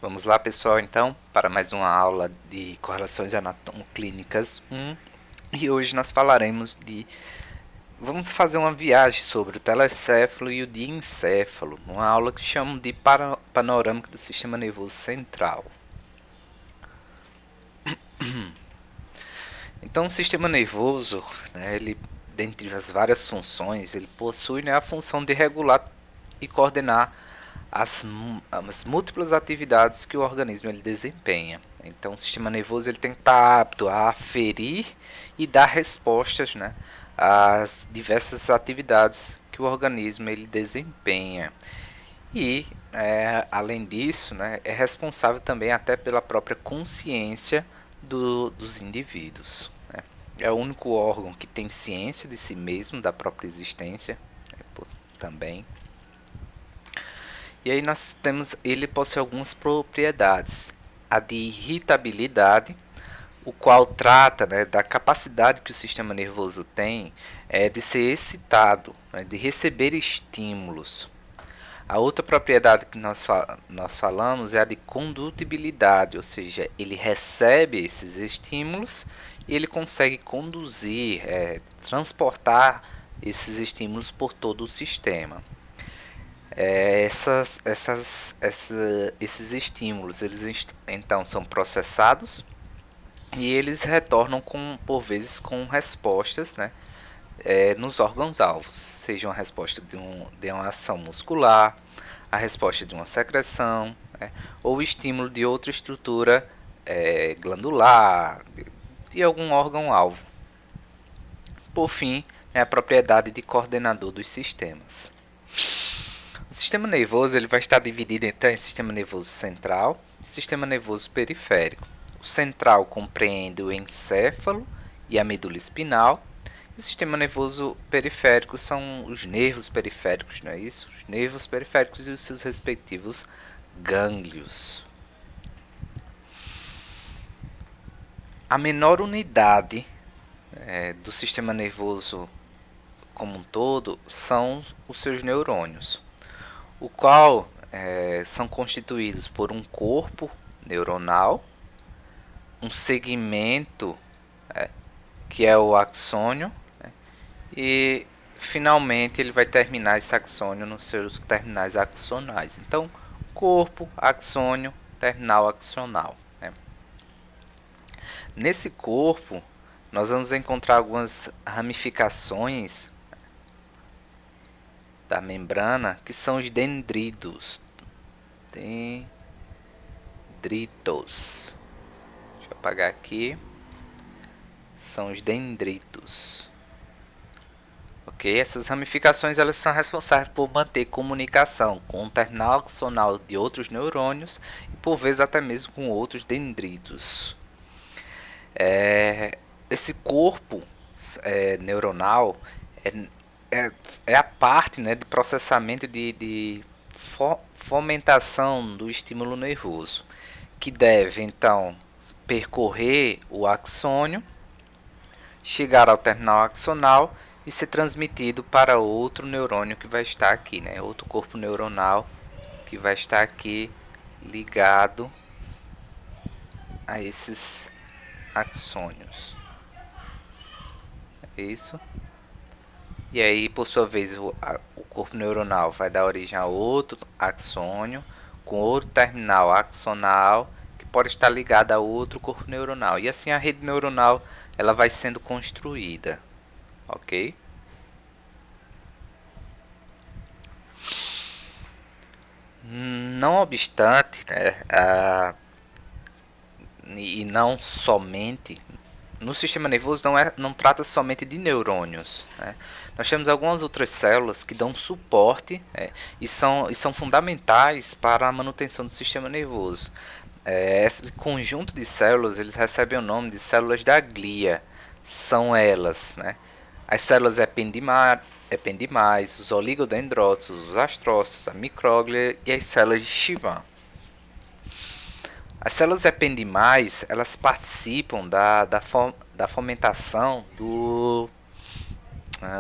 Vamos lá, pessoal, então, para mais uma aula de correlações anatomoclínicas 1. E hoje nós falaremos de... Vamos fazer uma viagem sobre o telecéfalo e o diencéfalo, uma aula que chamam de panorâmica do sistema nervoso central. Então, o sistema nervoso, né, ele, dentre as várias funções, ele possui, né, a função de regular e coordenar as múltiplas atividades que o organismo ele desempenha. Então, o sistema nervoso ele tem que estar apto a aferir e dar respostas, né, às diversas atividades que o organismo ele desempenha. E, além disso, né, é responsável também até pela própria consciência dos indivíduos. Né? É o único órgão que tem ciência de si mesmo, da própria existência, também. E aí nós temos, ele possui algumas propriedades. A de irritabilidade, o qual trata, né, da capacidade que o sistema nervoso tem de ser excitado, né, de receber estímulos. A outra propriedade que nós falamos é a de condutibilidade, ou seja, ele recebe esses estímulos e ele consegue conduzir, transportar esses estímulos por todo o sistema. Esses estímulos, eles então são processados e eles retornam por vezes com respostas, né, nos órgãos-alvos, seja uma resposta de uma ação muscular, a resposta de uma secreção, né, ou estímulo de outra estrutura glandular, de algum órgão-alvo. Por fim, é a propriedade de coordenador dos sistemas. O sistema nervoso ele vai estar dividido então em sistema nervoso central e sistema nervoso periférico. O central compreende o encéfalo e a medula espinal. E o sistema nervoso periférico são os nervos periféricos, não é isso? Os nervos periféricos e os seus respectivos gânglios. A menor unidade do sistema nervoso como um todo são os seus neurônios, o qual são constituídos por um corpo neuronal, um segmento que é o axônio, e finalmente ele vai terminar esse axônio nos seus terminais axonais. Então, corpo, axônio, terminal axonal. Né? Nesse corpo, nós vamos encontrar algumas ramificações da membrana que são os dendritos. Dendritos. Deixa eu apagar aqui. São os dendritos. Ok? Essas ramificações elas são responsáveis por manter comunicação com o terminal axonal de outros neurônios e por vezes até mesmo com outros dendritos. Esse corpo neuronal é a parte, né, de processamento de fomentação do estímulo nervoso, que deve então percorrer o axônio, chegar ao terminal axonal e ser transmitido para outro neurônio que vai estar aqui, né, outro corpo neuronal que vai estar aqui ligado a esses axônios. É isso. E aí, por sua vez, o corpo neuronal vai dar origem a outro axônio, com outro terminal axonal, que pode estar ligado a outro corpo neuronal. E assim a rede neuronal ela vai sendo construída. Ok? Não obstante, né, e não somente, no sistema nervoso não trata somente de neurônios. Né? Nós temos algumas outras células que dão suporte e são fundamentais para a manutenção do sistema nervoso. Esse conjunto de células eles recebem o nome de células da glia. São elas, né, as células ependimais, os oligodendrócitos, os astrócitos, a micróglia e as células de Schwann. As células ependimais elas participam da fomentação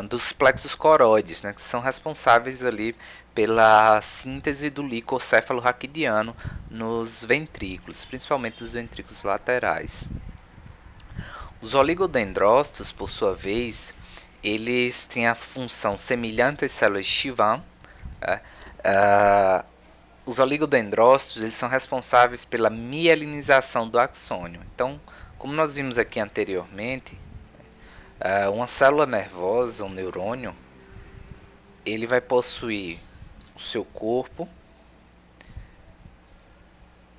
dos plexos coroides, né, que são responsáveis ali pela síntese do líquor cefalorraquidiano nos ventrículos, principalmente nos ventrículos laterais. Os oligodendrócitos, por sua vez, eles têm a função semelhante às células Schwann. Os oligodendrócitos eles são responsáveis pela mielinização do axônio. Então, como nós vimos aqui anteriormente, uma célula nervosa, um neurônio, ele vai possuir o seu corpo.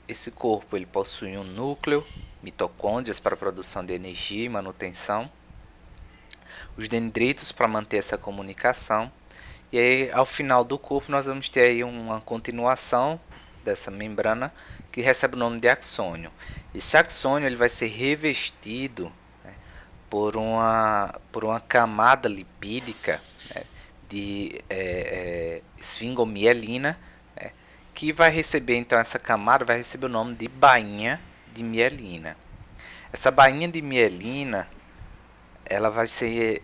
Esse corpo ele possui um núcleo, mitocôndrias para a produção de energia e manutenção, os dendritos para manter essa comunicação, e aí ao final do corpo nós vamos ter aí uma continuação dessa membrana que recebe o nome de axônio. Esse axônio ele vai ser revestido, né, por uma camada lipídica, né, de esfingomielina, né, que vai receber, então, essa camada vai receber o nome de bainha de mielina. Essa bainha de mielina ela vai ser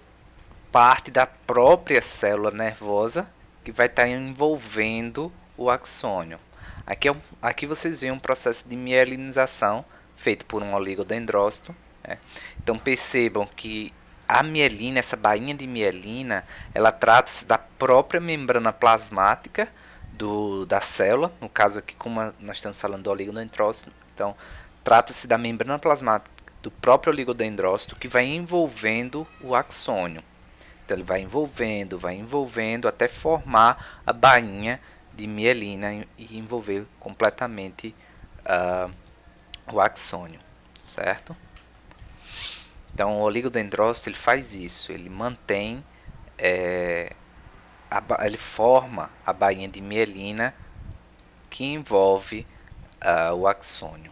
parte da própria célula nervosa que vai estar envolvendo o axônio. Aqui vocês veem um processo de mielinização feito por um oligodendrócito, né? Então percebam que a mielina, essa bainha de mielina, ela trata-se da própria membrana plasmática da célula. No caso aqui, como nós estamos falando do oligodendrócito, então trata-se da membrana plasmática do próprio oligodendrócito que vai envolvendo o axônio. Então ele vai envolvendo até formar a bainha de mielina e envolver completamente o axônio, certo? Então o oligodendrócito ele faz isso, ele mantém, ele forma a bainha de mielina que envolve o axônio.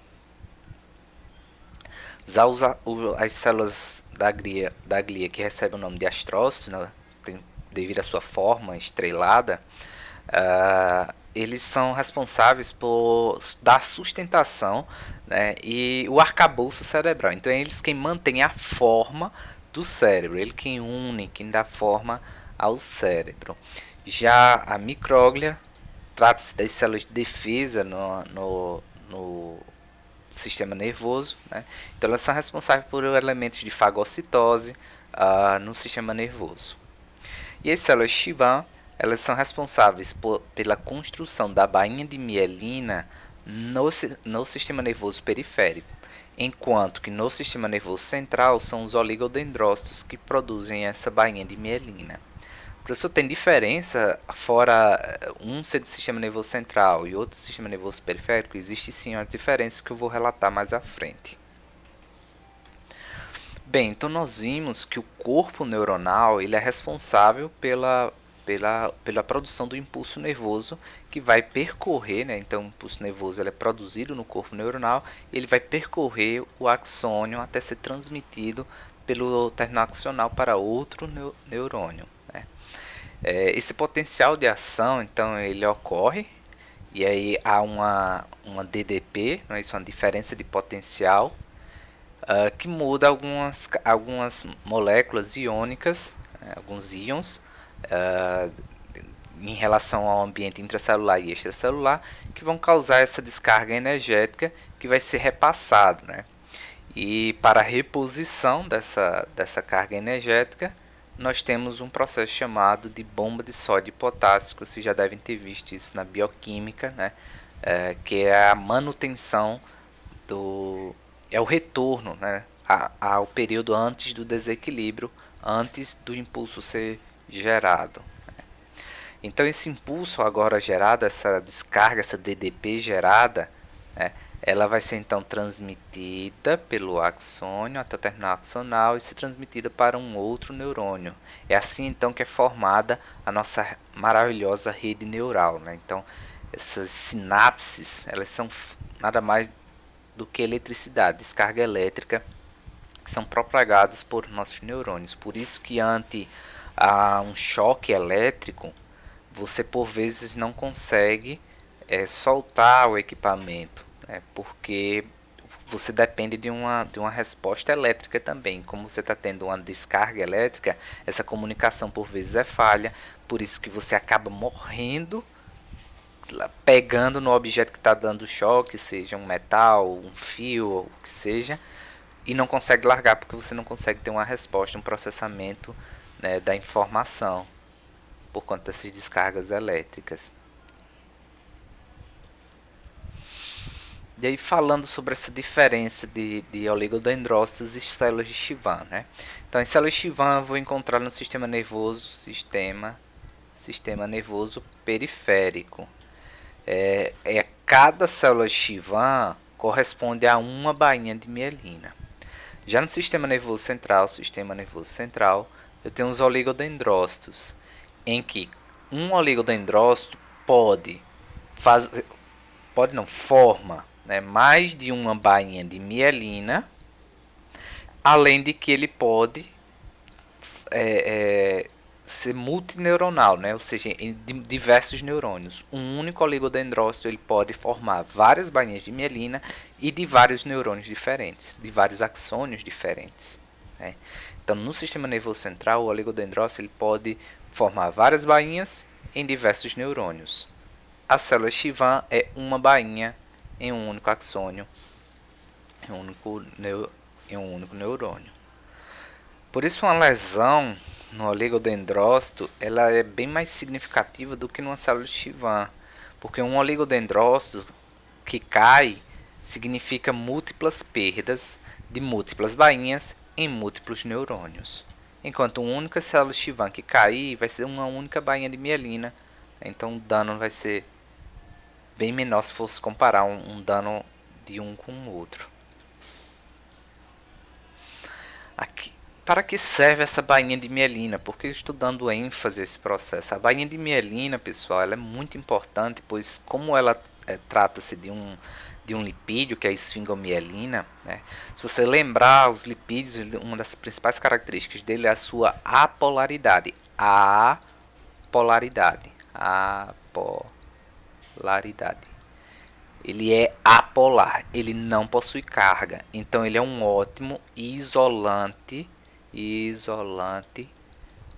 As células da glia que recebem o nome de astrócitos, né, devido à sua forma estrelada, eles são responsáveis por dar sustentação, né, e o arcabouço cerebral. Então é eles quem mantêm a forma do cérebro, ele quem une, quem dá forma ao cérebro. Já a micróglia trata-se das células de defesa no sistema nervoso, né? Então elas são responsáveis por elementos de fagocitose no sistema nervoso. E as células Schwann, elas são responsáveis pela construção da bainha de mielina no sistema nervoso periférico, enquanto que no sistema nervoso central são os oligodendrócitos que produzem essa bainha de mielina. Professor, tem diferença, fora um ser do sistema nervoso central e outro do sistema nervoso periférico? Existe sim uma diferença que eu vou relatar mais à frente. Bem, então nós vimos que o corpo neuronal ele é responsável pela produção do impulso nervoso que vai percorrer, né? Então o impulso nervoso ele é produzido no corpo neuronal, ele vai percorrer o axônio até ser transmitido pelo terminal axonal para outro neurônio. Esse potencial de ação, então, ele ocorre e aí há uma DDP, não é isso, uma diferença de potencial, que muda algumas moléculas iônicas, alguns íons, em relação ao ambiente intracelular e extracelular, que vão causar essa descarga energética que vai ser repassado, né? E para a reposição dessa carga energética, nós temos um processo chamado de bomba de sódio e potássio, vocês já devem ter visto isso na bioquímica, né? Que é a manutenção é o retorno, né, ao período antes do desequilíbrio, antes do impulso ser gerado. Então esse impulso agora gerado, essa descarga, essa DDP gerada, né, ela vai ser então transmitida pelo axônio até o terminal axonal e ser transmitida para um outro neurônio. É assim então que é formada a nossa maravilhosa rede neural, né? Então essas sinapses, elas são nada mais do que eletricidade, descarga elétrica, que são propagadas por nossos neurônios. Por isso que ante um choque elétrico, você por vezes não consegue soltar o equipamento, né, porque você depende de uma resposta elétrica também. Como você está tendo uma descarga elétrica, essa comunicação por vezes é falha, por isso que você acaba morrendo pegando no objeto que está dando choque, seja um metal, um fio, ou o que seja, e não consegue largar porque você não consegue ter uma resposta, um processamento, né, da informação por conta dessas descargas elétricas. E aí falando sobre essa diferença de oligodendrócitos e células de Schwann, né? Então, em células de Schwann eu vou encontrar no sistema nervoso, sistema nervoso periférico. Cada célula de Schwann corresponde a uma bainha de mielina. Já no sistema nervoso central, eu tenho os oligodendrócitos, em que um oligodendrócito forma, né, mais de uma bainha de mielina, além de que ele pode ser multineuronal, né, ou seja, em diversos neurônios. Um único oligodendrócito ele pode formar várias bainhas de mielina e de vários neurônios diferentes, de vários axônios diferentes, né. Então, no sistema nervoso central, o oligodendrócito ele pode formar várias bainhas em diversos neurônios. A célula Schwann é uma bainha em um único axônio, em um único neurônio. Por isso, uma lesão no oligodendrócito ela é bem mais significativa do que numa célula de Schwann, porque um oligodendrócito que cai significa múltiplas perdas de múltiplas bainhas em múltiplos neurônios. Enquanto uma única célula de Schwann que cair vai ser uma única bainha de mielina, então o dano vai ser bem menor se fosse comparar um dano de um com o outro. Aqui, para que serve essa bainha de mielina? Porque eu estou dando ênfase a esse processo. A bainha de mielina, pessoal, ela é muito importante, pois como ela trata-se de um lipídio, que é a esfingomielina, né? Se você lembrar, os lipídios, uma das principais características dele é a sua apolaridade. Apolaridade. Ele é apolar, ele não possui carga, então ele é um ótimo isolante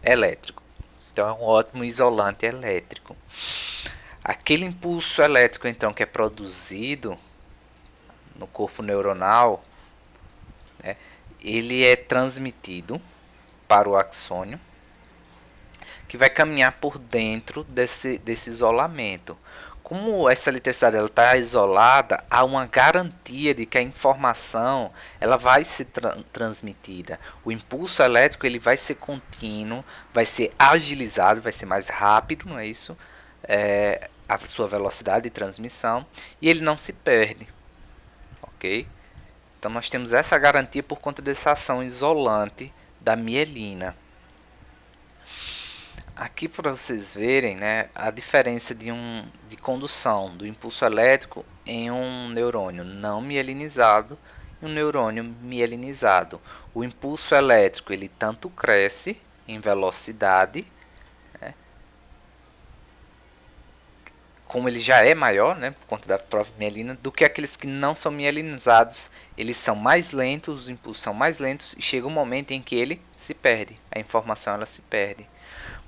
elétrico. Então é um ótimo isolante elétrico. Aquele impulso elétrico então que é produzido no corpo neuronal, né, ele é transmitido para o axônio, que vai caminhar por dentro desse isolamento. Como essa eletricidade está isolada, há uma garantia de que a informação ela vai ser transmitida. O impulso elétrico ele vai ser contínuo, vai ser agilizado, vai ser mais rápido, não é isso? A sua velocidade de transmissão, e ele não se perde. Ok? Então nós temos essa garantia por conta dessa ação isolante da mielina. Aqui para vocês verem, né, a diferença de condução do impulso elétrico em um neurônio não mielinizado e um neurônio mielinizado. O impulso elétrico ele tanto cresce em velocidade, né, como ele já é maior, né, por conta da própria mielina, do que aqueles que não são mielinizados. Eles são mais lentos, os impulsos são mais lentos e chega um momento em que ele se perde, a informação ela se perde.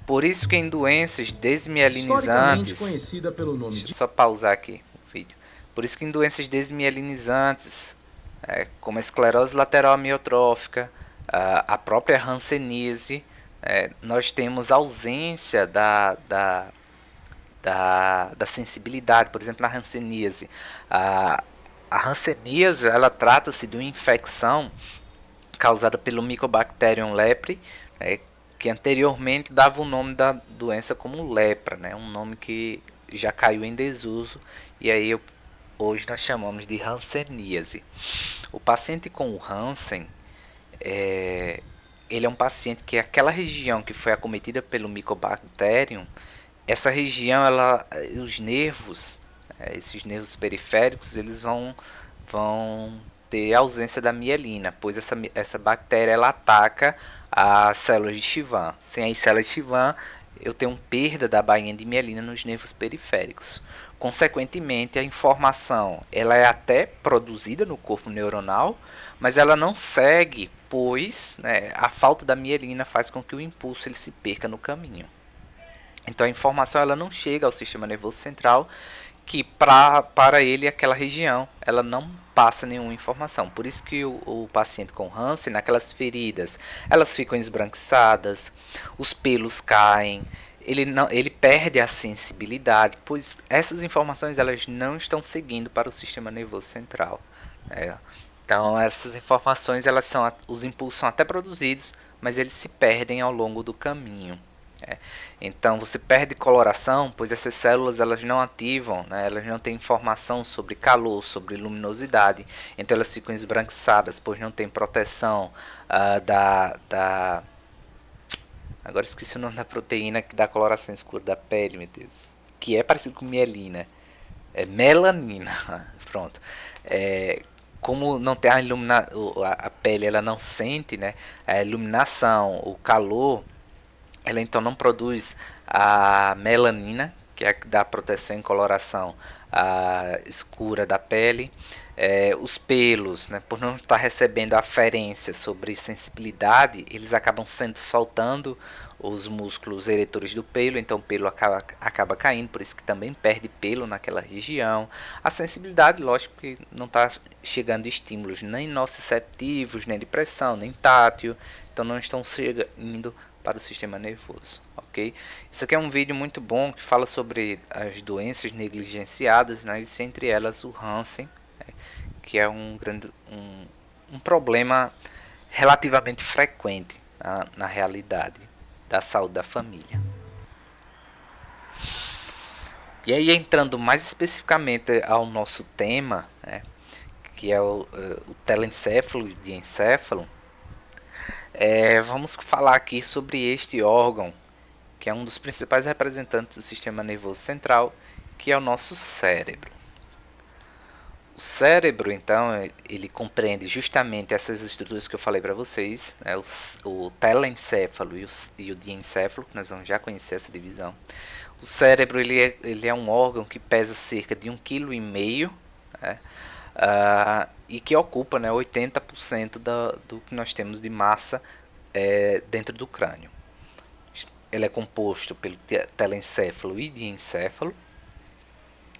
Por isso que em doenças desmielinizantes, conhecida pelo nome deixa eu só pausar aqui o vídeo. Por isso que em doenças desmielinizantes, como a esclerose lateral amiotrófica, a própria hanseníase, nós temos ausência da sensibilidade. Por exemplo, na hanseníase, a hanseníase ela trata-se de uma infecção causada pelo Mycobacterium leprae, que anteriormente dava o nome da doença como lepra, né? Um nome que já caiu em desuso, e aí hoje nós chamamos de hanseníase. O paciente com o Hansen, ele é um paciente que aquela região que foi acometida pelo Mycobacterium, essa região, os nervos, esses nervos periféricos, eles vão ter ausência da mielina, pois essa bactéria ela ataca as células de Schwann. Sem as células de Schwann, eu tenho perda da bainha de mielina nos nervos periféricos. Consequentemente, a informação ela é até produzida no corpo neuronal, mas ela não segue, pois, né, a falta da mielina faz com que o impulso ele se perca no caminho. Então a informação ela não chega ao sistema nervoso central, que para ele aquela região ela não passa nenhuma informação. Por isso que o paciente com Hansen, naquelas feridas, elas ficam esbranquiçadas, os pelos caem, ele perde a sensibilidade, pois essas informações elas não estão seguindo para o sistema nervoso central. Né? Então essas informações os impulsos são até produzidos, mas eles se perdem ao longo do caminho. Então você perde coloração, pois essas células elas não ativam, né? Elas não têm informação sobre calor, sobre luminosidade, então elas ficam esbranquiçadas, pois não tem proteção agora esqueci o nome da proteína que dá coloração escura da pele, meu Deus, que é parecido com mielina, é melanina. Pronto. Como não tem a pele ela não sente, né, a iluminação, o calor, ela então não produz a melanina, que é a que dá proteção e coloração escura da pele. Os pelos, né, por não estar recebendo aferência sobre sensibilidade, eles acabam soltando os músculos eretores do pelo, então o pelo acaba caindo, por isso que também perde pelo naquela região. A sensibilidade, lógico que não está chegando estímulos nem nociceptivos, nem de pressão, nem tátil, então não estão indo para o sistema nervoso, ok? Isso aqui é um vídeo muito bom que fala sobre as doenças negligenciadas, né, entre elas o Hansen, né, que é um problema relativamente frequente na realidade da saúde da família. E aí, entrando mais especificamente ao nosso tema, né, que é o telencéfalo e o diencéfalo, vamos falar aqui sobre este órgão, que é um dos principais representantes do sistema nervoso central, que é o nosso cérebro. O cérebro, então, ele compreende justamente essas estruturas que eu falei para vocês, né, o telencéfalo e o diencéfalo, que nós vamos já conhecer essa divisão. O cérebro ele é um órgão que pesa cerca de 1,5 kg, né, e que ocupa, né, 80% do que nós temos de massa dentro do crânio. Ele é composto pelo telencéfalo e diencéfalo.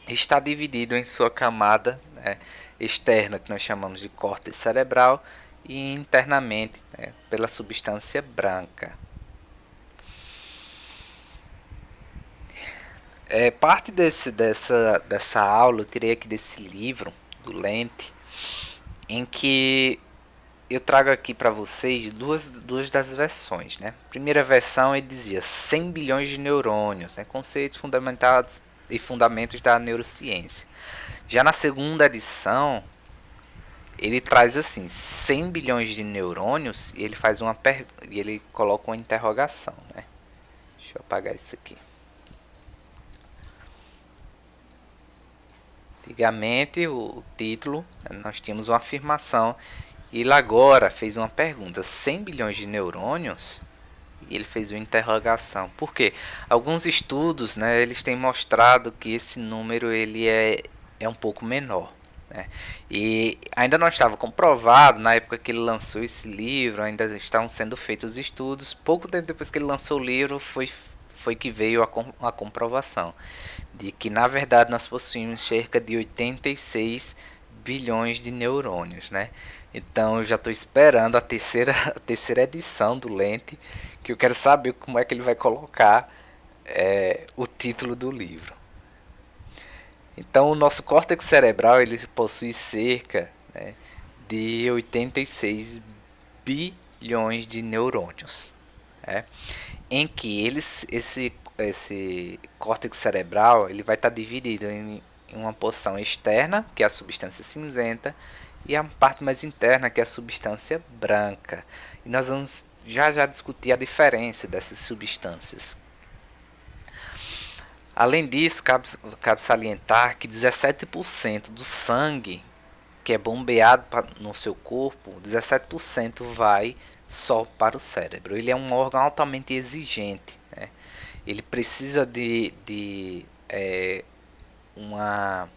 Está dividido em sua camada, né, externa, que nós chamamos de córtex cerebral, e internamente, né, pela substância branca. Parte dessa aula eu tirei aqui desse livro, do Lente, em que eu trago aqui para vocês duas das versões. Né? Primeira versão ele dizia 100 bilhões de neurônios, né, conceitos fundamentados e fundamentos da neurociência. Já na segunda edição, ele traz assim 100 bilhões de neurônios e ele faz e ele coloca uma interrogação, né? Deixa eu apagar isso aqui. Antigamente o título, nós tínhamos uma afirmação e ele agora fez uma pergunta: 100 bilhões de neurônios? E ele fez uma interrogação. Por quê? Alguns estudos, né, eles têm mostrado que esse número ele é um pouco menor. Né? E ainda não estava comprovado, na época que ele lançou esse livro, ainda estavam sendo feitos estudos. Pouco tempo depois que ele lançou o livro, foi que veio a comprovação de que, na verdade, nós possuímos cerca de 86 bilhões de neurônios. Né? Então, eu já estou esperando a terceira edição do Lente, que eu quero saber como é que ele vai colocar o título do livro. Então, o nosso córtex cerebral ele possui cerca, né, de 86 bilhões de neurônios, né, em que esse córtex cerebral ele vai estar dividido em uma porção externa, que é a substância cinzenta, e a parte mais interna, que é a substância branca. E nós vamos já discutir a diferença dessas substâncias. Além disso, cabe salientar que 17% do sangue que é bombeado no seu corpo, 17% vai só para o cérebro. Ele é um órgão altamente exigente. Né? ele precisa de uma,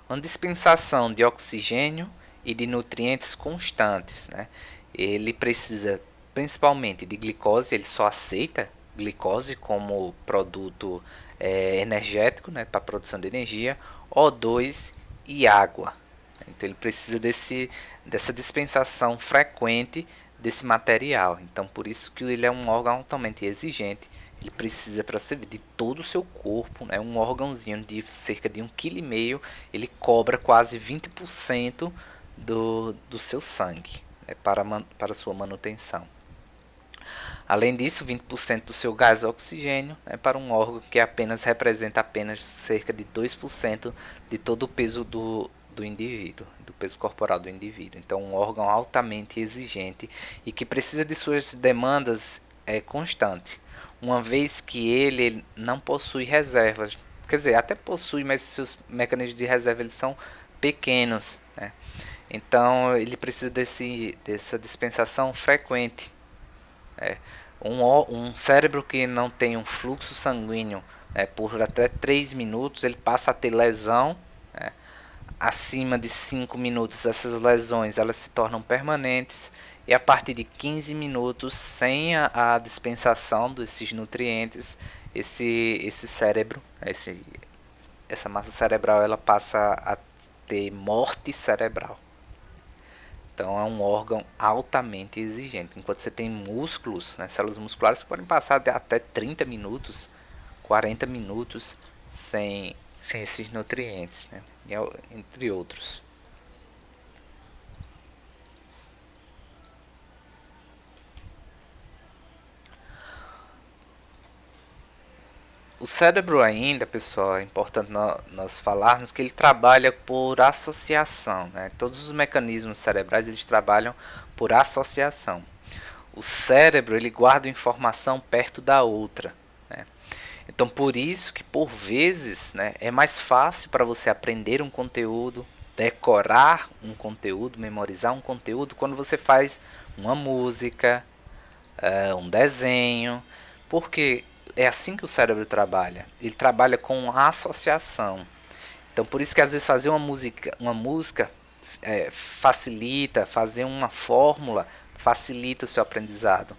uma dispensação de oxigênio e de nutrientes constantes, né? Ele precisa principalmente de glicose, ele só aceita glicose como produto energético, né, para produção de energia, O2 e água. Então ele precisa dessa dispensação frequente desse material. Então por isso que ele é um órgão altamente exigente. Ele precisa para você de todo o seu corpo, né? Um órgãozinho de cerca de 1,5 kg, ele cobra quase 20% do seu sangue, né? Para sua manutenção. Além disso, 20% do seu gás é oxigênio, né? Para um órgão que representa apenas cerca de 2% de todo o peso do indivíduo, do peso corporal do indivíduo. Então, um órgão altamente exigente e que precisa de suas demandas constantes, uma vez que ele não possui reservas. Quer dizer, até possui, mas seus mecanismos de reserva eles são pequenos, né? Então, ele precisa dessa dispensação frequente. É, um cérebro que não tem um fluxo sanguíneo por até 3 minutos, ele passa a ter lesão. Né? Acima de 5 minutos, essas lesões elas se tornam permanentes. E a partir de 15 minutos, sem a dispensação desses nutrientes, esse cérebro, essa massa cerebral, ela passa a ter morte cerebral. Então é um órgão altamente exigente. Enquanto você tem músculos, né, células musculares que podem passar de até 30 minutos, 40 minutos sem esses nutrientes, né, entre outros. O cérebro ainda, pessoal, é importante nós falarmos que ele trabalha por associação. Né? Todos os mecanismos cerebrais eles trabalham por associação. O cérebro ele guarda informação perto da outra. Né? Então, por isso que por vezes, né, é mais fácil para você aprender um conteúdo, decorar um conteúdo, memorizar um conteúdo, quando você faz uma música, um desenho, porque é assim que o cérebro trabalha. Ele trabalha com associação. Então, por isso que às vezes fazer uma música facilita, fazer uma fórmula facilita o seu aprendizado.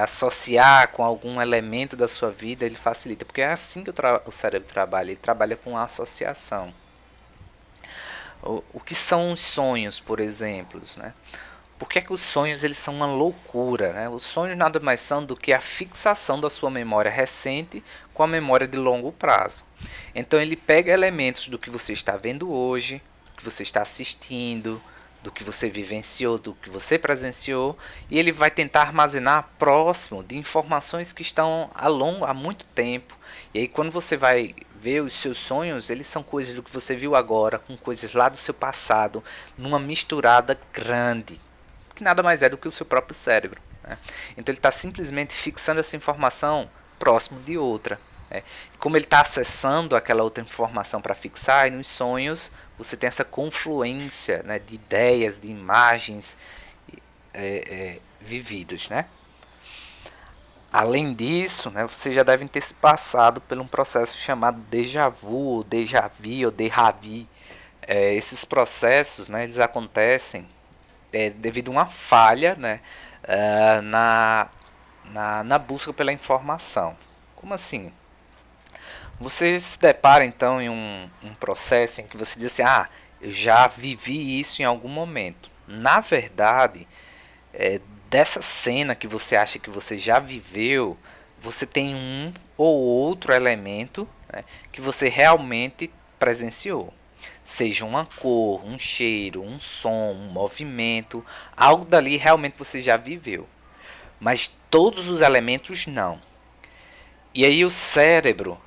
Associar com algum elemento da sua vida, ele facilita, porque é assim que o cérebro trabalha, ele trabalha com associação. O que são os sonhos, por exemplo, né? Por que, é que os sonhos eles são uma loucura? Né? Os sonhos nada mais são do que a fixação da sua memória recente com a memória de longo prazo. Então ele pega elementos do que você está vendo hoje, do que você está assistindo, do que você vivenciou, do que você presenciou, e ele vai tentar armazenar próximo de informações que estão há muito tempo. E aí quando você vai ver os seus sonhos, eles são coisas do que você viu agora, com coisas lá do seu passado, numa misturada grande, que nada mais é do que o seu próprio cérebro. Né? Então ele está simplesmente fixando essa informação próximo de outra. Né? Como ele está acessando aquela outra informação para fixar, e nos sonhos você tem essa confluência, né, de ideias, de imagens vividas. Né? Além disso, né, vocês já devem ter se passado por um processo chamado déjà vu, déjà vu ou déjà vu. Esses processos, né, eles acontecem devido a uma falha, né, na busca pela informação. Como assim? Você se depara então em um processo em que você diz assim, eu já vivi isso em algum momento. Na verdade, dessa cena que você acha que você já viveu, você tem um ou outro elemento, né, que você realmente presenciou. Seja uma cor, um cheiro, um som, um movimento, algo dali realmente você já viveu. Mas todos os elementos não. E aí o cérebro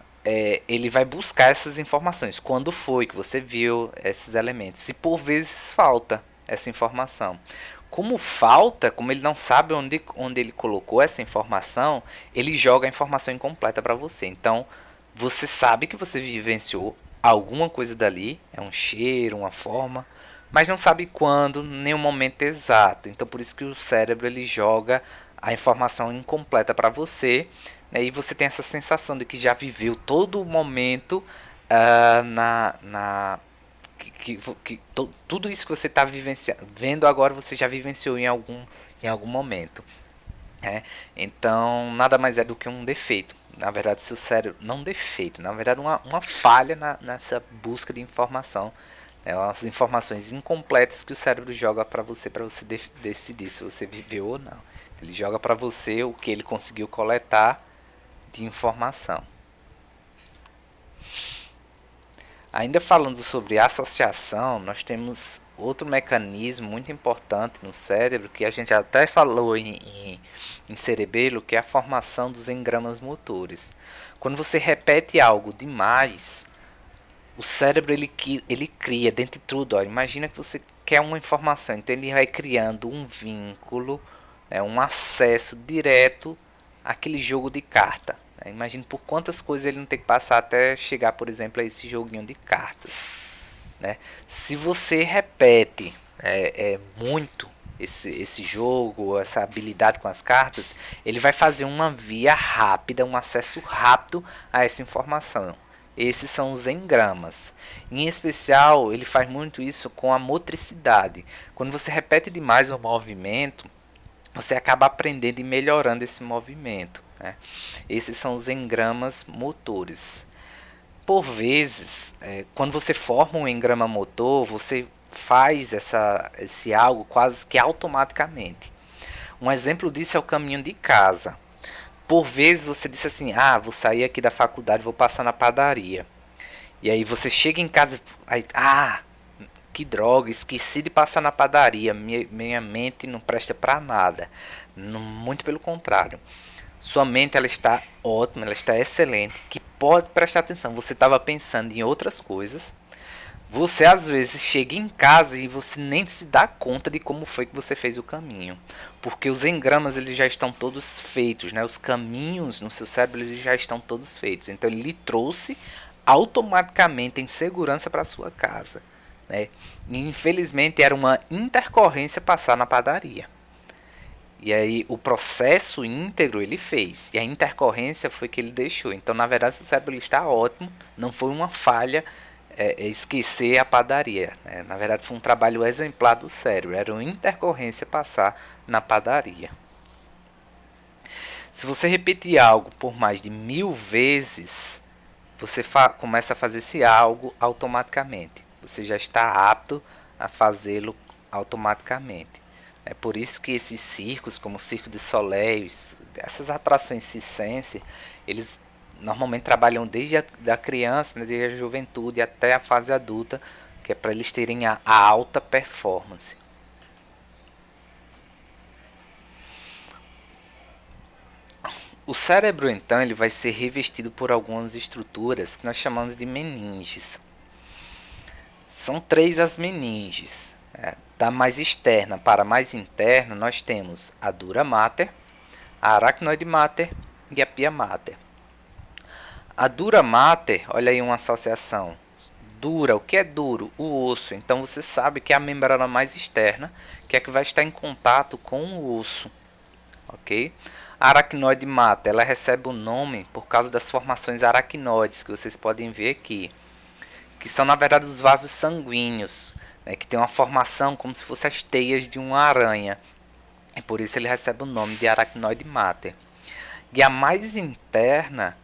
ele vai buscar essas informações. Quando foi que você viu esses elementos? E por vezes falta essa informação. Como falta, como ele não sabe onde ele colocou essa informação, ele joga a informação incompleta para você. Então, você sabe que você vivenciou alguma coisa dali, é um cheiro, uma forma, mas não sabe quando, nem o momento exato. Então, por isso que o cérebro ele joga a informação incompleta para você, E você tem essa sensação de que já viveu todo o momento na tudo isso que você está vendo agora você já vivenciou em algum momento. É, então, nada mais é do que um defeito. Na verdade, se o cérebro. Não defeito, na verdade, uma falha nessa busca de informação. As informações incompletas que o cérebro joga para você decidir se você viveu ou não. Ele joga para você o que ele conseguiu coletar de informação. Ainda falando sobre associação, nós temos outro mecanismo muito importante no cérebro que a gente até falou em cerebelo, que é a formação dos engramas motores. Quando você repete algo demais, o cérebro ele cria dentro de tudo. Ó, imagina que você quer uma informação, então ele vai criando um vínculo, um acesso direto àquele jogo de carta. Imagine por quantas coisas ele não tem que passar até chegar, por exemplo, a esse joguinho de cartas. Né? Se você repete muito esse jogo, essa habilidade com as cartas, ele vai fazer uma via rápida, um acesso rápido a essa informação. Esses são os engramas. Em especial, ele faz muito isso com a motricidade. Quando você repete demais o movimento, você acaba aprendendo e melhorando esse movimento. Né? Esses são os engramas motores. Por vezes, quando você forma um engrama motor, você faz esse algo quase que automaticamente. Um exemplo disso é o caminho de casa. Por vezes você disse assim, vou sair aqui da faculdade, vou passar na padaria. E aí você chega em casa, aí, que droga, esqueci de passar na padaria, minha mente não presta para nada. Muito pelo contrário. Sua mente ela está ótima, ela está excelente, que pode prestar atenção. Você estava pensando em outras coisas. Você às vezes chega em casa e você nem se dá conta de como foi que você fez o caminho, porque os engramas eles já estão todos feitos, né? Os caminhos no seu cérebro eles já estão todos feitos. Então ele lhe trouxe automaticamente em segurança para sua casa, né? E, infelizmente era uma intercorrência passar na padaria. E aí o processo íntegro ele fez. E a intercorrência foi que ele deixou. Então, na verdade, o cérebro ele está ótimo. Não foi uma falha esquecer a padaria. Né? Na verdade, foi um trabalho exemplar do cérebro. Era uma intercorrência passar na padaria. Se você repetir algo por mais de 1000 vezes, você começa a fazer esse algo automaticamente. Você já está apto a fazê-lo automaticamente. É por isso que esses circos, como o Circo de Soleil, essas atrações circense, eles normalmente trabalham desde a criança, né, desde a juventude até a fase adulta, que é para eles terem a alta performance. O cérebro, então, ele vai ser revestido por algumas estruturas que nós chamamos de meninges. São 3 as meninges. Da mais externa para a mais interna, nós temos a dura mater, a aracnoide mater e a pia mater. A dura mater, olha aí uma associação. Dura, o que é duro? O osso. Então você sabe que é a membrana mais externa, que é que vai estar em contato com o osso. Ok? A aracnoide mater, ela recebe o nome por causa das formações aracnoides, que vocês podem ver aqui. Que são, na verdade, os vasos sanguíneos, né, que tem uma formação como se fossem as teias de uma aranha. E por isso ele recebe o nome de aracnoide mater. E a mais interna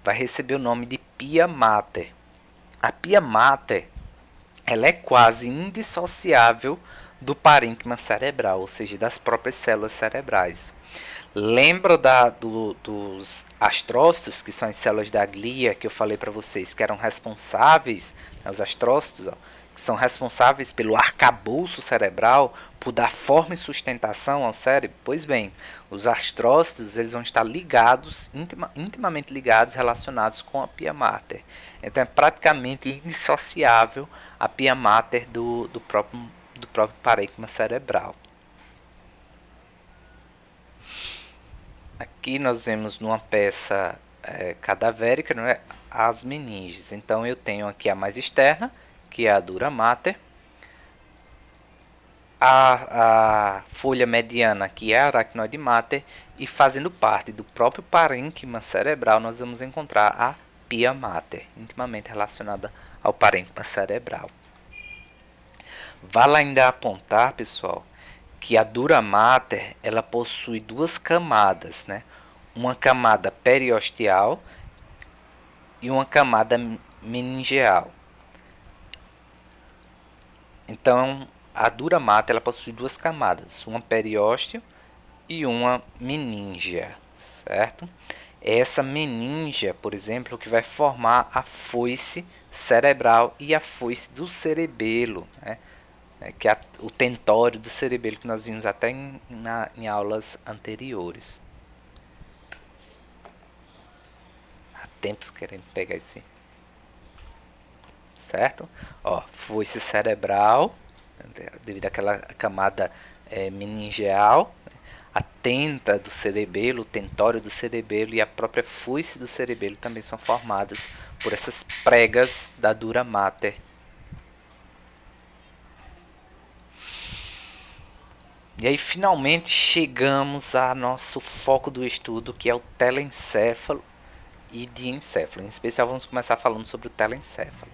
vai receber o nome de pia mater. A pia mater ela é quase indissociável do parênquima cerebral, ou seja, das próprias células cerebrais. Lembra dos astrócitos, que são as células da glia que eu falei para vocês, que eram responsáveis, né, os astrócitos, que são responsáveis pelo arcabouço cerebral, por dar forma e sustentação ao cérebro? Pois bem, os astrócitos eles vão estar ligados, intimamente ligados, relacionados com a pia mater. Então é praticamente indissociável a pia mater do próprio parênquima cerebral. Aqui nós vemos numa peça cadavérica, não é, as meninges. Então eu tenho aqui a mais externa, que é a dura mater. a folha mediana, que é a aracnoide mater, e fazendo parte do próprio parênquima cerebral, nós vamos encontrar a pia mater, intimamente relacionada ao parênquima cerebral. Vale ainda apontar, pessoal, que a dura mater ela possui duas camadas, né? Uma camada periosteal e uma camada meningeal. Então, a dura mater ela possui duas camadas, uma periósteo e uma meníngea, certo? Essa meníngea, por exemplo, que vai formar a foice cerebral e a foice do cerebelo, né? Que é o tentório do cerebelo que nós vimos até em aulas anteriores. Há tempos querendo pegar esse, certo? Ó, foice cerebral, devido àquela camada meningeal, a tenta do cerebelo, o tentório do cerebelo e a própria foice do cerebelo também são formadas por essas pregas da dura mater. E aí finalmente chegamos a nosso foco do estudo, que é o telencéfalo e diencéfalo. Em especial vamos começar falando sobre o telencéfalo.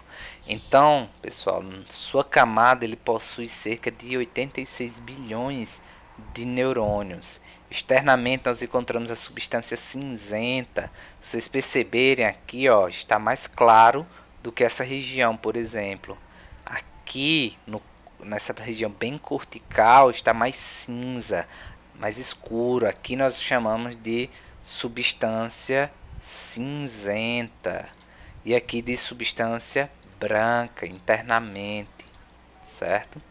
Então, pessoal, sua camada ele possui cerca de 86 bilhões de neurônios. Externamente nós encontramos a substância cinzenta. Se vocês perceberem aqui, ó, está mais claro do que essa região, por exemplo. Aqui nessa região bem cortical está mais cinza, mais escuro. Aqui nós chamamos de substância cinzenta e aqui de substância branca internamente, certo?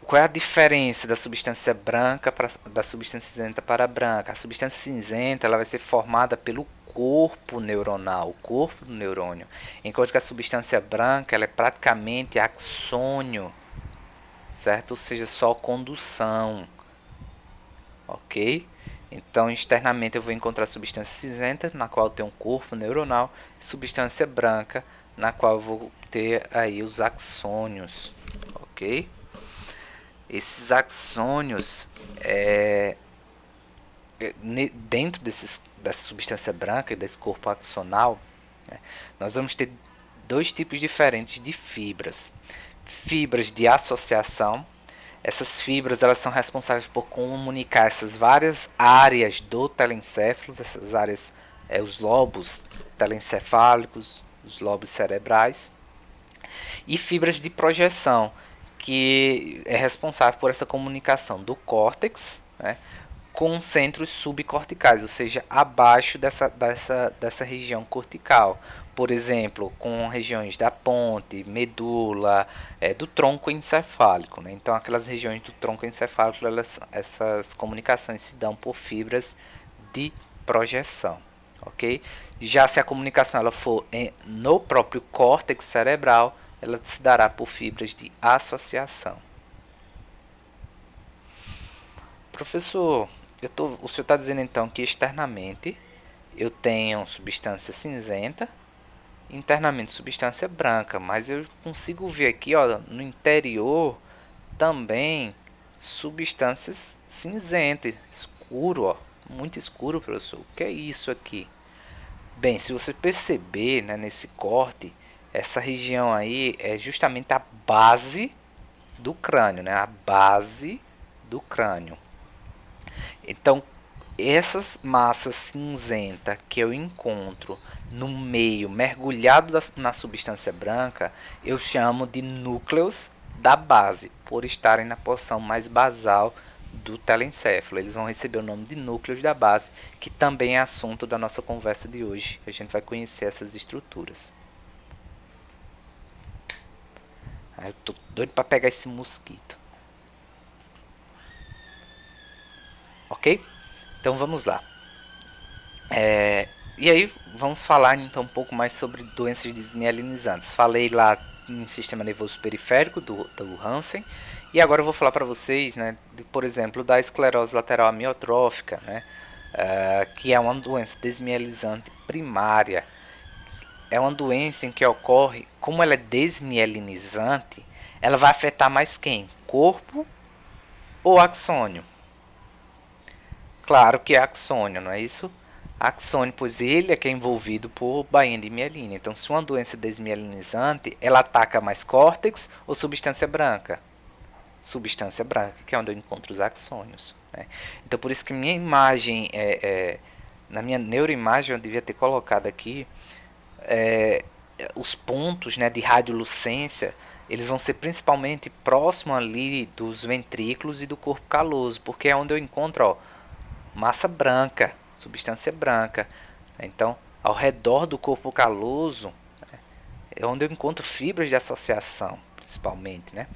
Qual é a diferença da substância branca da substância cinzenta para a branca? A substância cinzenta ela vai ser formada pelo corpo neuronal, o corpo do neurônio, enquanto que a substância branca ela é praticamente axônio, certo? Ou seja, só condução, ok? Então, externamente eu vou encontrar substância cinzenta, na qual tem um corpo neuronal, e substância branca, na qual eu vou ter aí os axônios, ok? Esses axônios, dentro dessa substância branca e desse corpo axonal, né, nós vamos ter dois tipos diferentes de fibras. Fibras de associação. Essas fibras elas são responsáveis por comunicar essas várias áreas do telencéfalo, essas áreas, os lobos telencefálicos, os lobos cerebrais. E fibras de projeção, que é responsável por essa comunicação do córtex, né, com centros subcorticais, ou seja, abaixo dessa região cortical. Por exemplo, com regiões da ponte, medula, do tronco encefálico. Né? Então, aquelas regiões do tronco encefálico, essas comunicações se dão por fibras de projeção. Okay? Já se a comunicação ela for no próprio córtex cerebral, ela se dará por fibras de associação. Professor, o senhor está dizendo então que externamente eu tenho substância cinzenta, internamente substância branca, mas eu consigo ver aqui, ó, no interior também substâncias cinzentas, escuro, ó, muito escuro, professor. O que é isso aqui? Bem, se você perceber, né, nesse corte, essa região aí é justamente a base do crânio, né, a base do crânio. Então, essas massas cinzenta que eu encontro no meio, mergulhado na substância branca, eu chamo de núcleos da base, por estarem na porção mais basal do telencéfalo. Eles vão receber o nome de núcleos da base, que também é assunto da nossa conversa de hoje. A gente vai conhecer essas estruturas. Eu tô doido para pegar esse mosquito. Ok? Então vamos lá. E aí vamos falar então um pouco mais sobre doenças desmielinizantes. Falei lá em sistema nervoso periférico do Hansen. E agora eu vou falar para vocês, né, por exemplo, da esclerose lateral amiotrófica, né, que é uma doença desmielinizante primária. É uma doença em que ocorre, como ela é desmielinizante, ela vai afetar mais quem? corpo ou axônio? Claro que é axônio, não é isso? Axônio, pois ele é que é envolvido por bainha de mielina. Então, se uma doença desmielinizante, ela ataca mais córtex ou substância branca? Substância branca, que é onde eu encontro os axônios. Né? Então, por isso que minha imagem, na minha neuroimagem, eu devia ter colocado aqui os pontos, né, de radiolucência, eles vão ser principalmente próximo ali dos ventrículos e do corpo caloso, porque é onde eu encontro, ó, massa branca, substância branca. Então, ao redor do corpo caloso é onde eu encontro fibras de associação, principalmente, né?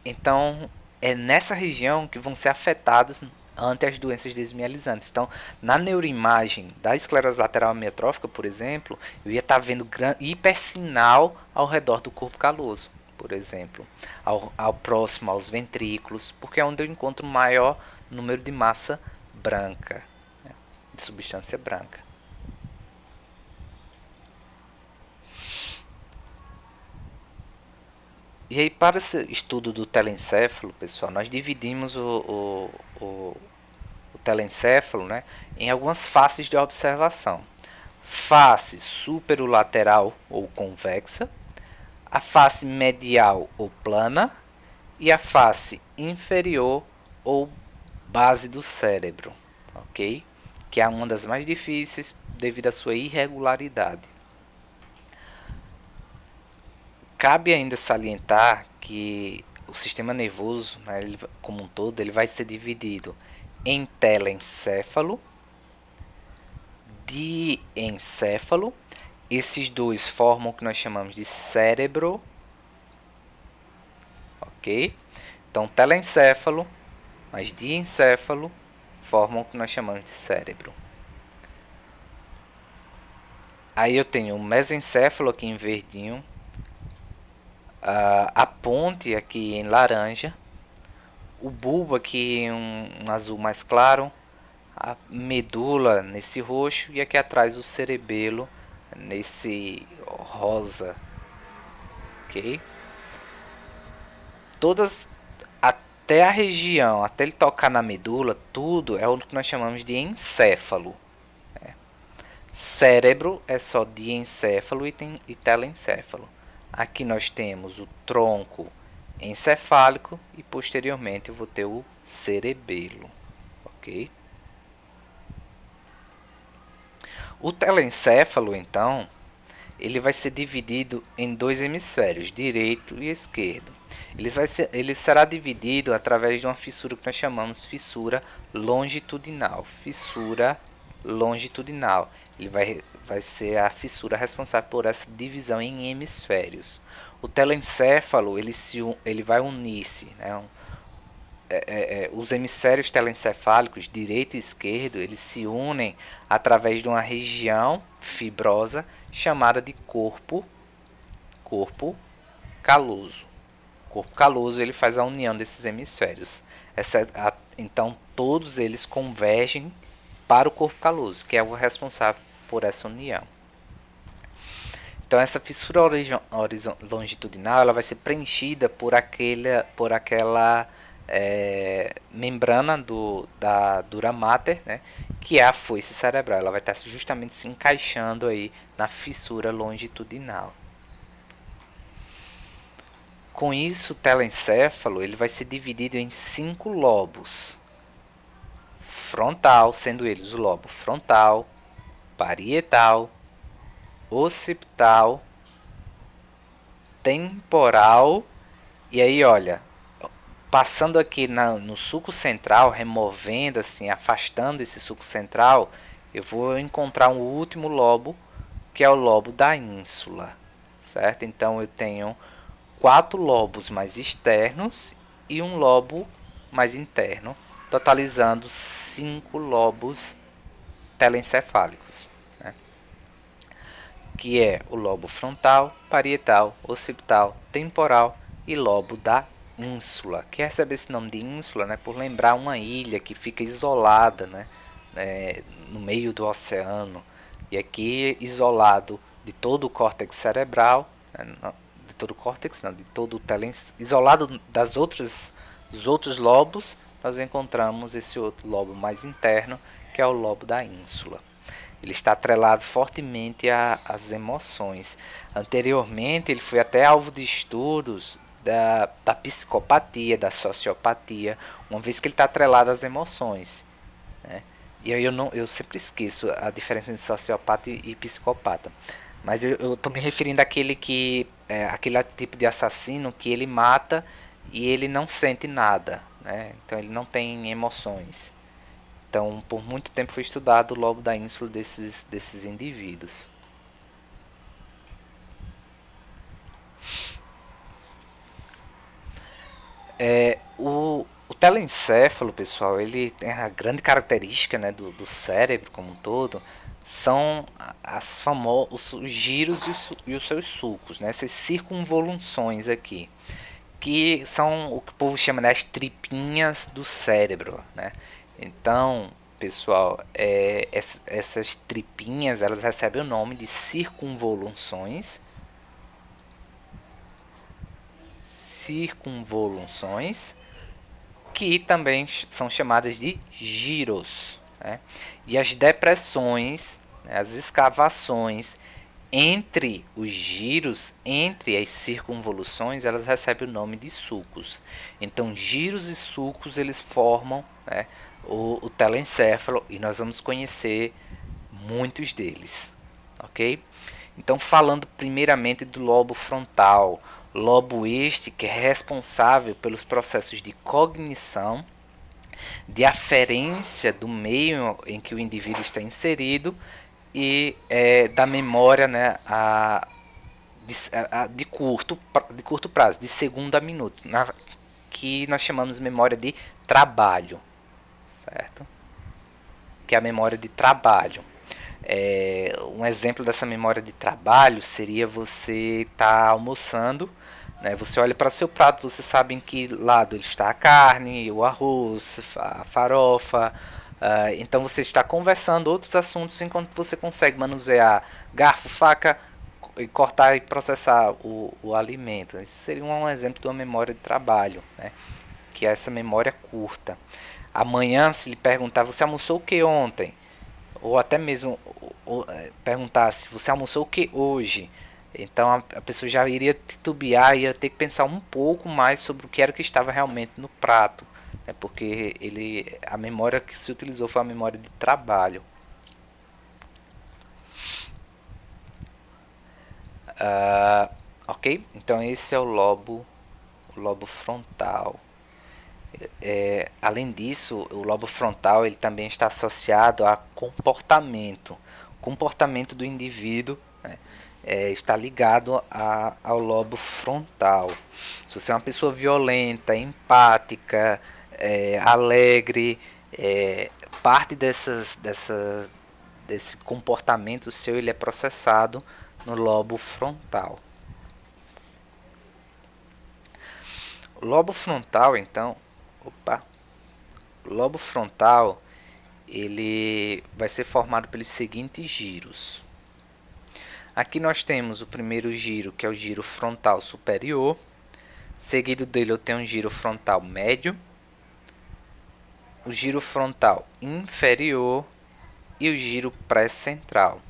Então, é nessa região que vão ser afetadas ante as doenças desmielizantes. Então, na neuroimagem da esclerose lateral amiotrófica, por exemplo, eu ia estar vendo hipersinal ao redor do corpo caloso, por exemplo, ao próximo aos ventrículos, porque é onde eu encontro maior número de massa branca, né, de substância branca. E aí, para esse estudo do telencéfalo, pessoal, nós dividimos o telencéfalo, né, em algumas faces de observação. Face superolateral ou convexa, a face medial ou plana e a face inferior ou base do cérebro, ok? Que é uma das mais difíceis devido à sua irregularidade. Cabe ainda salientar que o sistema nervoso, né, ele, como um todo, ele vai ser dividido em telencéfalo, diencéfalo. Esses dois formam o que nós chamamos de cérebro, ok? Então, telencéfalo mais diencéfalo formam o que nós chamamos de cérebro. Aí eu tenho o mesencéfalo aqui em verdinho, a ponte aqui em laranja, o bulbo aqui em um azul mais claro, a medula nesse roxo e aqui atrás o cerebelo nesse rosa, ok? Todas até a região, até ele tocar na medula, tudo é o que nós chamamos de encéfalo. Cérebro é só diencéfalo e telencéfalo. Aqui nós temos o tronco encefálico e posteriormente eu vou ter o cerebelo, ok? O telencéfalo, então, ele vai ser dividido em dois hemisférios, direito e esquerdo. Ele será dividido através de uma fissura que nós chamamos fissura longitudinal. Fissura longitudinal. Ele vai ser a fissura responsável por essa divisão em hemisférios. O telencéfalo ele vai unir-se, né? Os hemisférios telencefálicos, direito e esquerdo, eles se unem através de uma região fibrosa chamada de corpo caloso. O corpo caloso ele faz a união desses hemisférios. Então todos eles convergem para o corpo caloso, que é o responsável por essa união. Então essa fissura longitudinal ela vai ser preenchida por aquela membrana da dura mater, né, que é a foice cerebral. Ela vai estar justamente se encaixando aí na fissura longitudinal. Com isso, o telencéfalo ele vai ser dividido em 5 lobos. Frontal, sendo eles o lobo frontal, parietal, occipital, temporal. E aí, olha, passando aqui no sulco central, removendo assim, afastando esse sulco central, eu vou encontrar um último lobo, que é o lobo da ínsula, certo? Então eu tenho 4 lobos mais externos e um lobo mais interno, totalizando 5 lobos telencefálicos, né? Que é o lobo frontal, parietal, occipital, temporal e lobo da ínsula, que recebe esse nome de ínsula, né, por lembrar uma ilha que fica isolada, né, no meio do oceano, e aqui isolado de todo o córtex cerebral, né, de todo o córtex, não, de todo o telencéfalo, isolado dos outros lobos, nós encontramos esse outro lobo mais interno, que é o lobo da ínsula. Ele está atrelado fortemente às emoções. Anteriormente, ele foi até alvo de estudos da psicopatia, da sociopatia, uma vez que ele está atrelado às emoções, né? E aí eu sempre esqueço a diferença entre sociopata e psicopata. Mas eu estou me referindo àquele que aquele tipo de assassino que ele mata e ele não sente nada, né? Então ele não tem emoções. Então, por muito tempo foi estudado o lobo da ínsula desses indivíduos. O telencéfalo, pessoal, ele tem a grande característica, né, do cérebro como um todo, são os giros e os seus sulcos, né, essas circunvoluções aqui, que são o que o povo chama de as tripinhas do cérebro, né? Então, pessoal, essas tripinhas elas recebem o nome de circunvoluções, circunvoluções, que também são chamadas de giros, né? E as depressões, né, as escavações entre os giros, entre as circunvoluções, elas recebem o nome de sulcos. Então, giros e sulcos eles formam, né, o telencéfalo e nós vamos conhecer muitos deles, ok? Então, falando primeiramente do lobo frontal, lobo este que é responsável pelos processos de cognição, de aferência do meio em que o indivíduo está inserido e da memória, né, de curto prazo, de segundo a minuto, que nós chamamos de memória de trabalho, certo? Que é a memória de trabalho. Um exemplo dessa memória de trabalho seria você estar almoçando, né? Você olha para o seu prato, você sabe em que lado está a carne, o arroz, a farofa. Então você está conversando outros assuntos enquanto você consegue manusear garfo, faca e cortar e processar o alimento. Isso seria um exemplo de uma memória de trabalho, né? Que é essa memória curta. Amanhã, se lhe perguntar, você almoçou o que ontem? Ou até mesmo perguntar se você almoçou o que hoje. Então a pessoa já iria titubear, ia ter que pensar um pouco mais sobre o que era que estava realmente no prato, né? Porque a memória que se utilizou foi a memória de trabalho. Ok? Então esse é o lobo frontal. Além disso, o lobo frontal ele também está associado a comportamento do indivíduo, né? Está ligado ao lobo frontal. Se você é uma pessoa violenta, empática, alegre, parte desse comportamento seu ele é processado no lobo frontal. O lobo frontal, então, opa, o lobo frontal ele vai ser formado pelos seguintes giros. Aqui nós temos o primeiro giro, que é o giro frontal superior. Seguido dele eu tenho um giro frontal médio, o giro frontal inferior e o giro pré-central.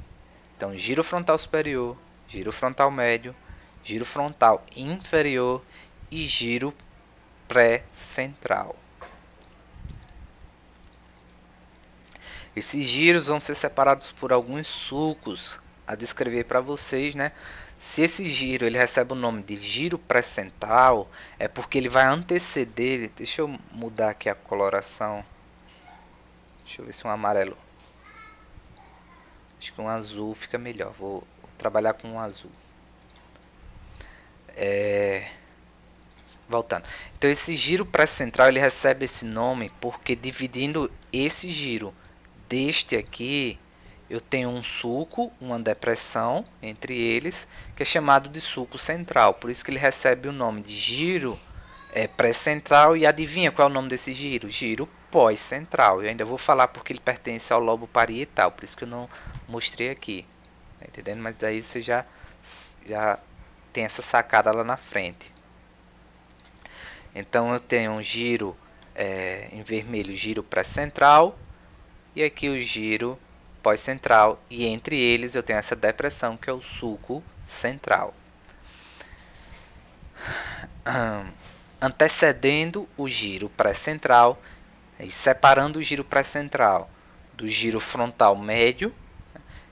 Então, giro frontal superior, giro frontal médio, giro frontal inferior e giro pré-central. Esses giros vão ser separados por alguns sulcos a descrever para vocês, né? Se esse giro ele recebe o nome de giro pré-central, é porque ele vai anteceder. Deixa eu mudar aqui a coloração. Deixa eu ver se um amarelo. Acho que um azul fica melhor. Vou trabalhar com um azul. Voltando. Então esse giro pré-central ele recebe esse nome porque dividindo esse giro deste aqui, eu tenho um sulco, uma depressão entre eles, que é chamado de sulco central. Por isso que ele recebe o nome de giro pré-central. E adivinha qual é o nome desse giro? Giro pós-central. Eu ainda vou falar porque ele pertence ao lobo parietal, por isso que eu não mostrei aqui. Tá entendendo? Mas daí você já tem essa sacada lá na frente. Então eu tenho um giro em vermelho, giro pré-central, e aqui o giro pós-central, e entre eles eu tenho essa depressão que é o sulco central. Antecedendo o giro pré-central e separando o giro pré-central do giro frontal médio,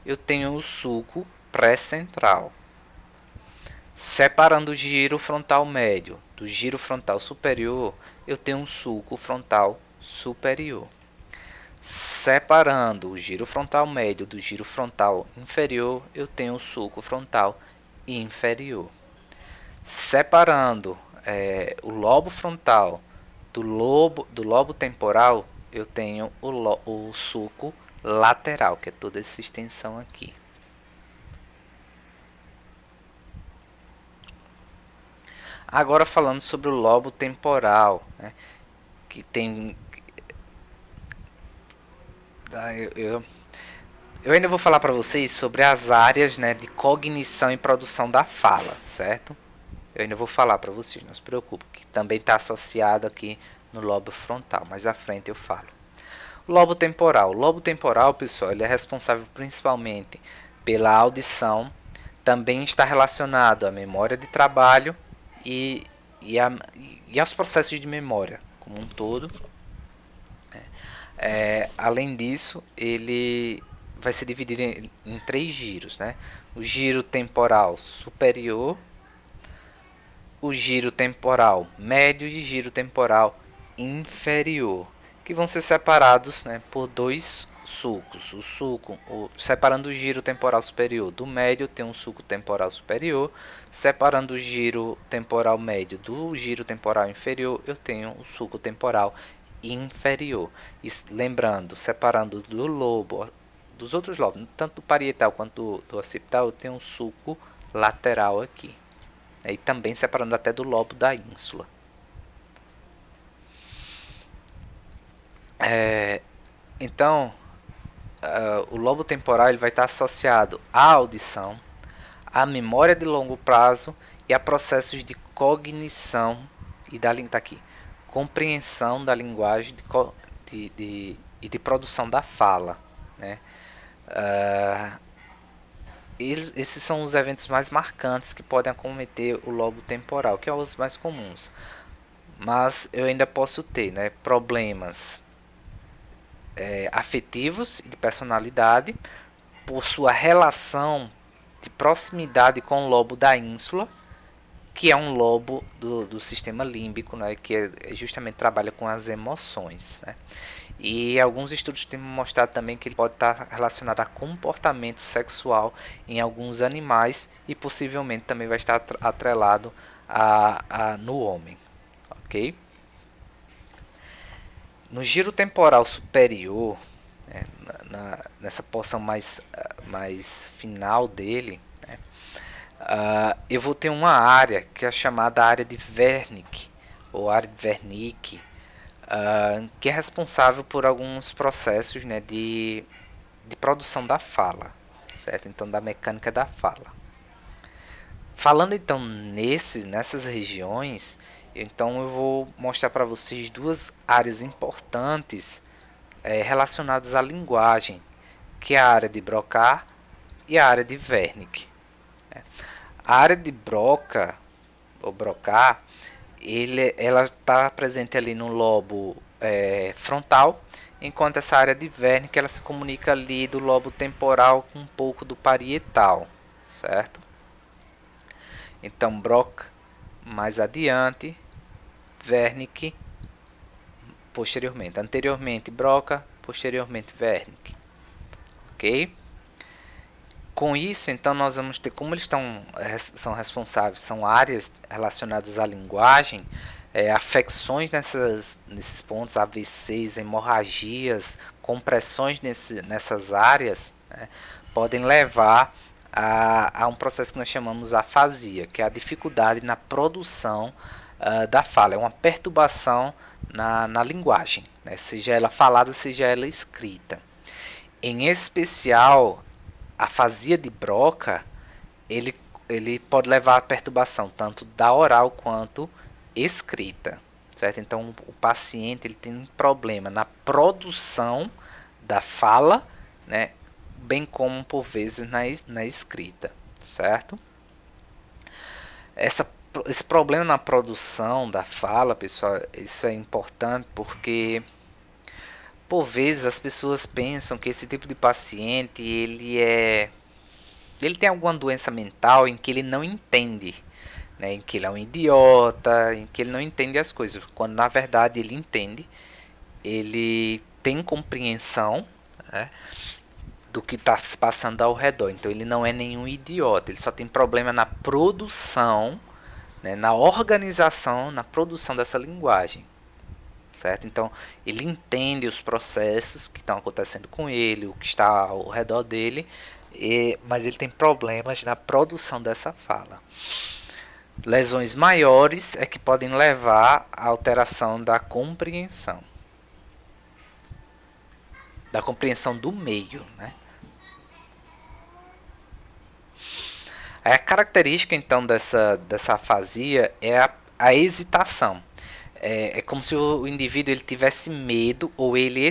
eu tenho o sulco pré-central. Separando o giro frontal médio do giro frontal superior, eu tenho um sulco frontal superior. Separando o giro frontal médio do giro frontal inferior, eu tenho o sulco frontal inferior. Separando o lobo frontal do lobo temporal, eu tenho o sulco lateral, que é toda essa extensão aqui. Agora falando sobre o lobo temporal, né, que tem... Eu ainda vou falar para vocês sobre as áreas, né, de cognição e produção da fala, certo? Eu ainda vou falar para vocês, não se preocupe, que também está associado aqui no lobo frontal, mais à frente eu falo. O lobo temporal. O lobo temporal, pessoal, ele é responsável principalmente pela audição, também está relacionado à memória de trabalho e aos processos de memória como um todo. Além disso, ele vai se dividir em 3 giros, né? O giro temporal superior, o giro temporal médio e giro temporal inferior, que vão ser separados, né, por 2 sulcos. Separando o giro temporal superior do médio, tem um sulco temporal superior. Separando o giro temporal médio do giro temporal inferior, eu tenho o sulco temporal inferior. E lembrando, separando do lobo, dos outros lobos, tanto do parietal quanto do occipital, eu tenho um sulco lateral aqui. E também separando até do lobo da ínsula. Então, o lobo temporal ele vai estar associado à audição, à memória de longo prazo e a processos de cognição e tá aqui, compreensão da linguagem e de produção da fala, né? Esses são os eventos mais marcantes que podem acometer o lobo temporal, que é os mais comuns. Mas eu ainda posso ter, né, problemas afetivos e de personalidade por sua relação de proximidade com o lobo da ínsula, que é um lobo do sistema límbico, né, que justamente trabalha com as emoções, né? E alguns estudos têm mostrado também que ele pode estar relacionado a comportamento sexual em alguns animais e possivelmente também vai estar atrelado no homem, ok? No giro temporal superior, né, nessa porção mais final dele, né, eu vou ter uma área que é chamada área de Wernicke, ou área de Wernicke, que é responsável por alguns processos, né, de produção da fala, certo? Então, da mecânica da fala. Falando então nessas regiões, então eu vou mostrar para vocês 2 áreas importantes relacionadas à linguagem, que é a área de Broca e a área de Wernicke. A área de Broca, ou Broca, ela está presente ali no lobo frontal, enquanto essa área de Wernicke ela se comunica ali do lobo temporal com um pouco do parietal, certo? Então Broca mais adiante, Wernicke posteriormente, anteriormente Broca, posteriormente Wernicke, ok? Com isso, então, nós vamos ter, como eles são responsáveis, são áreas relacionadas à linguagem, afecções nesses pontos, AVCs, hemorragias, compressões nessas áreas, né, podem levar a um processo que nós chamamos afasia, que é a dificuldade na produção da fala, é uma perturbação na linguagem, né, seja ela falada, seja ela escrita. Em especial, a afasia de Broca, ele pode levar a perturbação tanto da oral quanto escrita, certo? Então o paciente ele tem um problema na produção da fala, né, bem como por vezes na escrita, certo? Esse problema na produção da fala, pessoal, isso é importante porque por vezes as pessoas pensam que esse tipo de paciente ele tem alguma doença mental em que ele não entende, né, em que ele é um idiota, em que ele não entende as coisas, quando na verdade ele entende, ele tem compreensão, né, do que está se passando ao redor. Então ele não é nenhum idiota, ele só tem problema na produção, né, na organização, na produção dessa linguagem, certo? Então ele entende os processos que estão acontecendo com ele, o que está ao redor dele, mas ele tem problemas na produção dessa fala. Lesões maiores é que podem levar à alteração da compreensão do meio, né? A característica então dessa afasia é a hesitação. É como se o indivíduo ele tivesse medo ou ele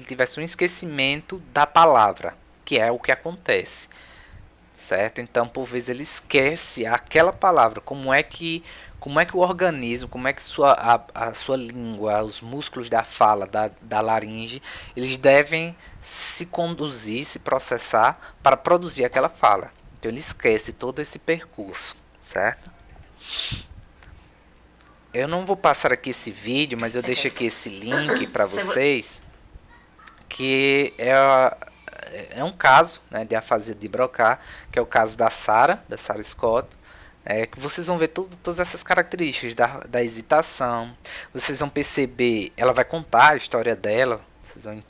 tivesse um esquecimento da palavra, que é o que acontece, certo? Então, por vezes ele esquece aquela palavra, como é que o organismo, como é que a sua língua, os músculos da fala, da laringe, eles devem se conduzir, se processar para produzir aquela fala. Então ele esquece todo esse percurso, certo? Eu não vou passar aqui esse vídeo, mas eu deixo aqui esse link para vocês, que é um caso, né, de afasia de Broca, que é o caso da Sarah Scott, que vocês vão ver todas essas características da hesitação, vocês vão perceber, ela vai contar a história dela, vocês vão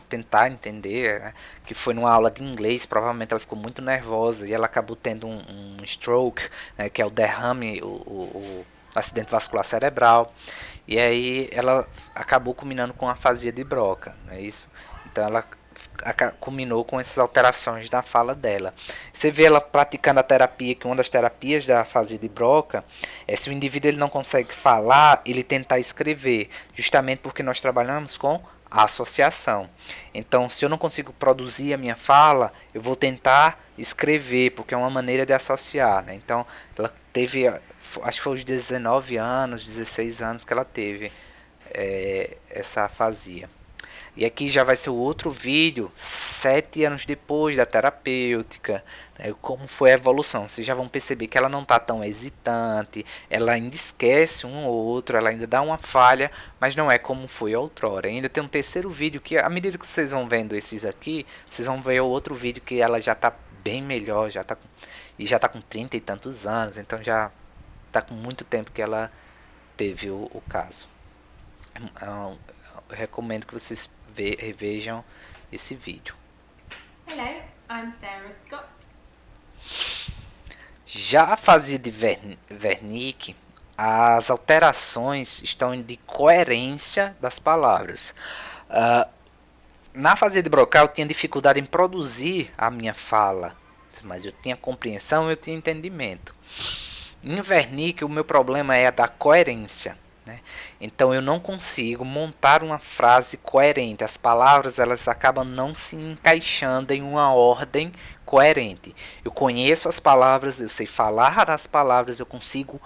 tentar entender, né, que foi numa aula de inglês, provavelmente ela ficou muito nervosa e ela acabou tendo um stroke, né, que é o derrame, o acidente vascular cerebral, e aí ela acabou culminando com a afasia de Broca, não é isso? Então ela culminou com essas alterações na fala dela. Você vê ela praticando a terapia, que uma das terapias da afasia de Broca é se o indivíduo ele não consegue falar, ele tentar escrever, justamente porque nós trabalhamos com a associação. Então, se eu não consigo produzir a minha fala, eu vou tentar escrever, porque é uma maneira de associar, né? Então, ela teve, acho que foi os 19 anos, 16 anos que ela teve essa afasia. E aqui já vai ser o outro vídeo, 7 anos depois da terapêutica, né, como foi a evolução. Vocês já vão perceber que ela não está tão hesitante, ela ainda esquece um ou outro, ela ainda dá uma falha, mas não é como foi outrora. Ainda tem um terceiro vídeo que, à medida que vocês vão vendo esses aqui, vocês vão ver o outro vídeo que ela já está bem melhor, já está com 30 e tantos anos, então já está com muito tempo que ela teve o caso. Eu recomendo que vocês revejam esse vídeo. Hello, I'm Sarah Scott. Já a afasia de Wernicke, as alterações estão de coerência das palavras. Na afasia de Broca eu tinha dificuldade em produzir a minha fala, mas eu tinha compreensão e eu tinha entendimento. Em Wernicke o meu problema é a da coerência. Né? Então eu não consigo montar uma frase coerente. As palavras elas acabam não se encaixando em uma ordem coerente. Eu conheço as palavras, eu sei falar as palavras, eu consigo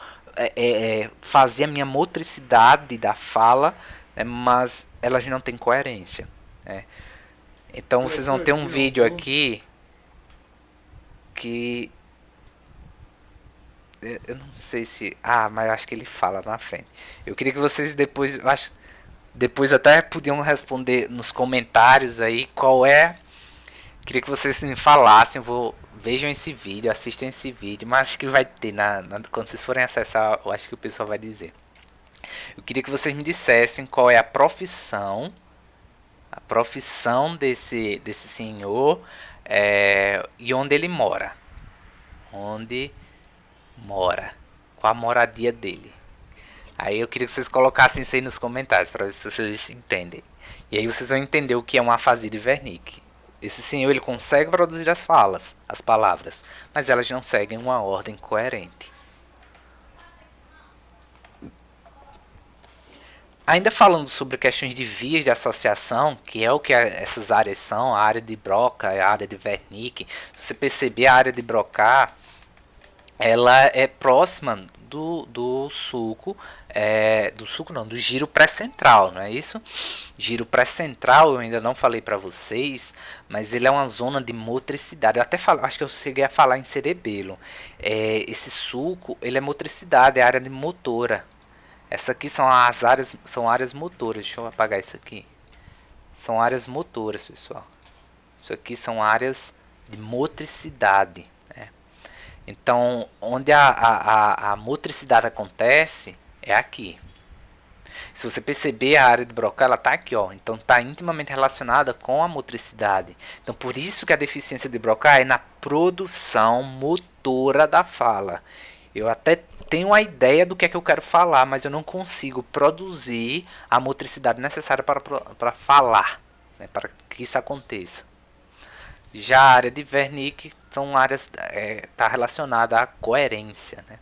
fazer a minha motricidade da fala, né? Mas elas não têm coerência. Né? Então vocês vão ter um vídeo aqui que eu não sei se... mas eu acho que ele fala na frente. Eu queria que vocês depois até podiam responder nos comentários aí qual é... Queria que vocês me falassem, vejam esse vídeo, assistam esse vídeo, mas acho que vai ter, quando vocês forem acessar, eu acho que o pessoal vai dizer. Eu queria que vocês me dissessem qual é a profissão desse senhor e onde ele mora. Qual a moradia dele. Aí eu queria que vocês colocassem isso aí nos comentários para ver se vocês entendem. E aí vocês vão entender o que é uma afasia de Wernicke. Esse senhor ele consegue produzir as palavras, mas elas não seguem uma ordem coerente. Ainda falando sobre questões de vias de associação, que é o que essas áreas são, a área de Broca, a área de Wernicke. Se você perceber, a área de Broca, ela é próxima do sulco, do sulco não, do giro pré-central, não é isso? Giro pré-central eu ainda não falei para vocês, mas ele é uma zona de motricidade. Eu até falo, acho que eu cheguei a falar em cerebelo. Esse sulco, ele é motricidade, é área de motora. Essa aqui são áreas motoras. Deixa eu apagar isso aqui. São áreas motoras, pessoal. Isso aqui são áreas de motricidade. Né? Então, onde a motricidade acontece é aqui. Se você perceber, a área de Broca ela está aqui, ó. Então está intimamente relacionada com a motricidade. Então por isso que a deficiência de Broca é na produção motora da fala. Eu até tenho a ideia do que é que eu quero falar, mas eu não consigo produzir a motricidade necessária para falar, né, para que isso aconteça. Já a área de Wernicke são áreas tá relacionada à coerência, né?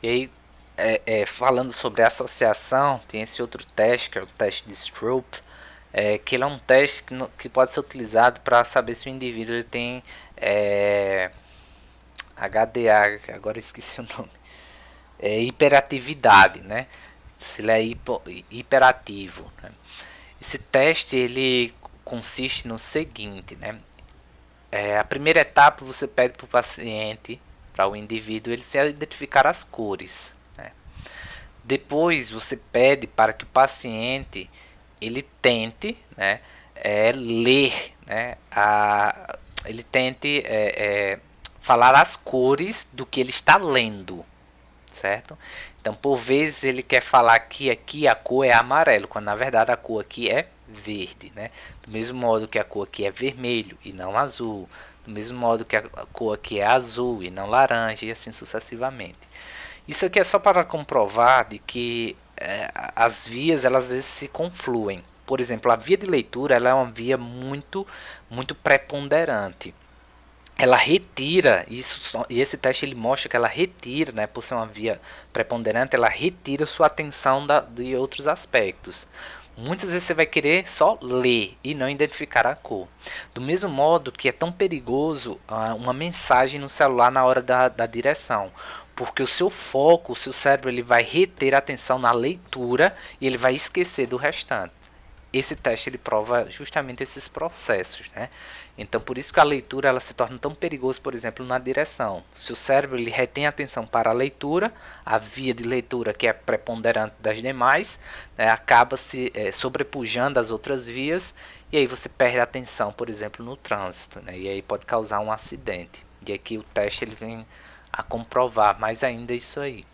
E aí, falando sobre associação, tem esse outro teste, que é o teste de Stroop, que ele é um teste que pode ser utilizado para saber se o indivíduo ele tem HDA, agora esqueci o nome, hiperatividade, né? Se ele é hiperativo. Né? Esse teste ele consiste no seguinte, né? A primeira etapa você pede para o paciente, para o indivíduo, ele se identificar as cores. Né? Depois você pede para que o paciente ele tente, né, ler, né, ele tente falar as cores do que ele está lendo, certo? Então, por vezes ele quer falar que aqui a cor é amarelo, quando na verdade a cor aqui é verde, né? Do mesmo modo que a cor aqui é vermelho e não azul, do mesmo modo que a cor aqui é azul e não laranja e assim sucessivamente. Isso aqui é só para comprovar de que as vias elas às vezes se confluem. Por exemplo, a via de leitura ela é uma via muito preponderante. Ela retira isso, e esse teste ele mostra que ela retira, né, por ser uma via preponderante, ela retira sua atenção de outros aspectos. Muitas vezes você vai querer só ler e não identificar a cor. Do mesmo modo que é tão perigoso uma mensagem no celular na hora da direção. Porque o seu foco, o seu cérebro, ele vai reter a atenção na leitura e ele vai esquecer do restante. Esse teste ele prova justamente esses processos, né? Então por isso que a leitura ela se torna tão perigosa, por exemplo, na direção. Se o cérebro ele retém a atenção para a leitura, a via de leitura que é preponderante das demais, né, acaba se sobrepujando as outras vias e aí você perde a atenção, por exemplo, no trânsito, né? E aí pode causar um acidente. E aqui o teste ele vem a comprovar mais ainda isso aí.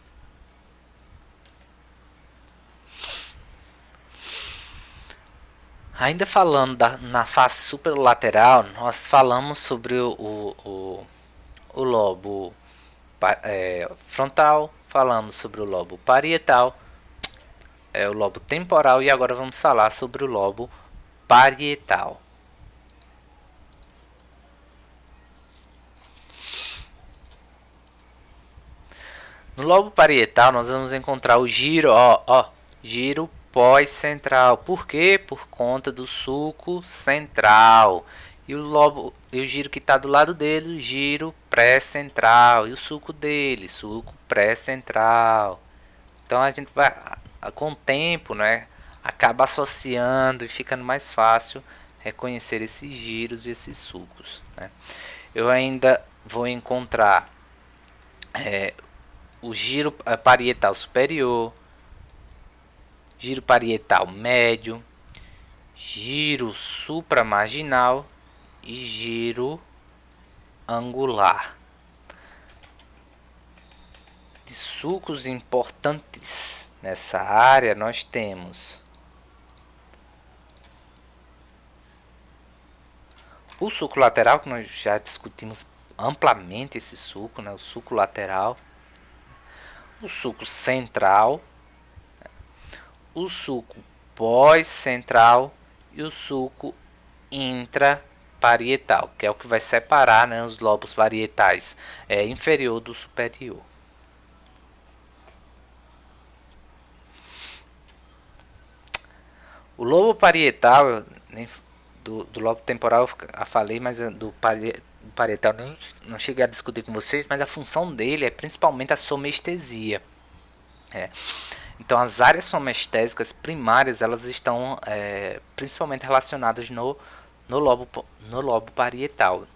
Ainda falando na face superlateral, nós falamos sobre o lobo frontal, falamos sobre o lobo parietal, o lobo temporal e agora vamos falar sobre o lobo parietal. No lobo parietal nós vamos encontrar o giro, giro pós-central. Por quê? Por conta do sulco central. E o giro que está do lado dele, o giro pré-central. E o sulco dele, sulco pré-central. Então a gente vai, com o tempo, né, acaba associando e ficando mais fácil reconhecer esses giros e esses sulcos. Né? Eu ainda vou encontrar o giro parietal superior, giro parietal médio, giro supramarginal e giro angular. De sulcos importantes nessa área nós temos o sulco lateral, que nós já discutimos amplamente esse sulco, né, o sulco lateral. o sulco central, o sulco pós-central e o sulco intraparietal, que é o que vai separar, né, os lobos parietais inferior do superior. O lobo parietal, do lobo temporal eu falei, mas do parietal não cheguei a discutir com vocês, mas a função dele é principalmente a somestesia. Então as áreas somestésicas primárias elas estão principalmente relacionadas no lobo parietal.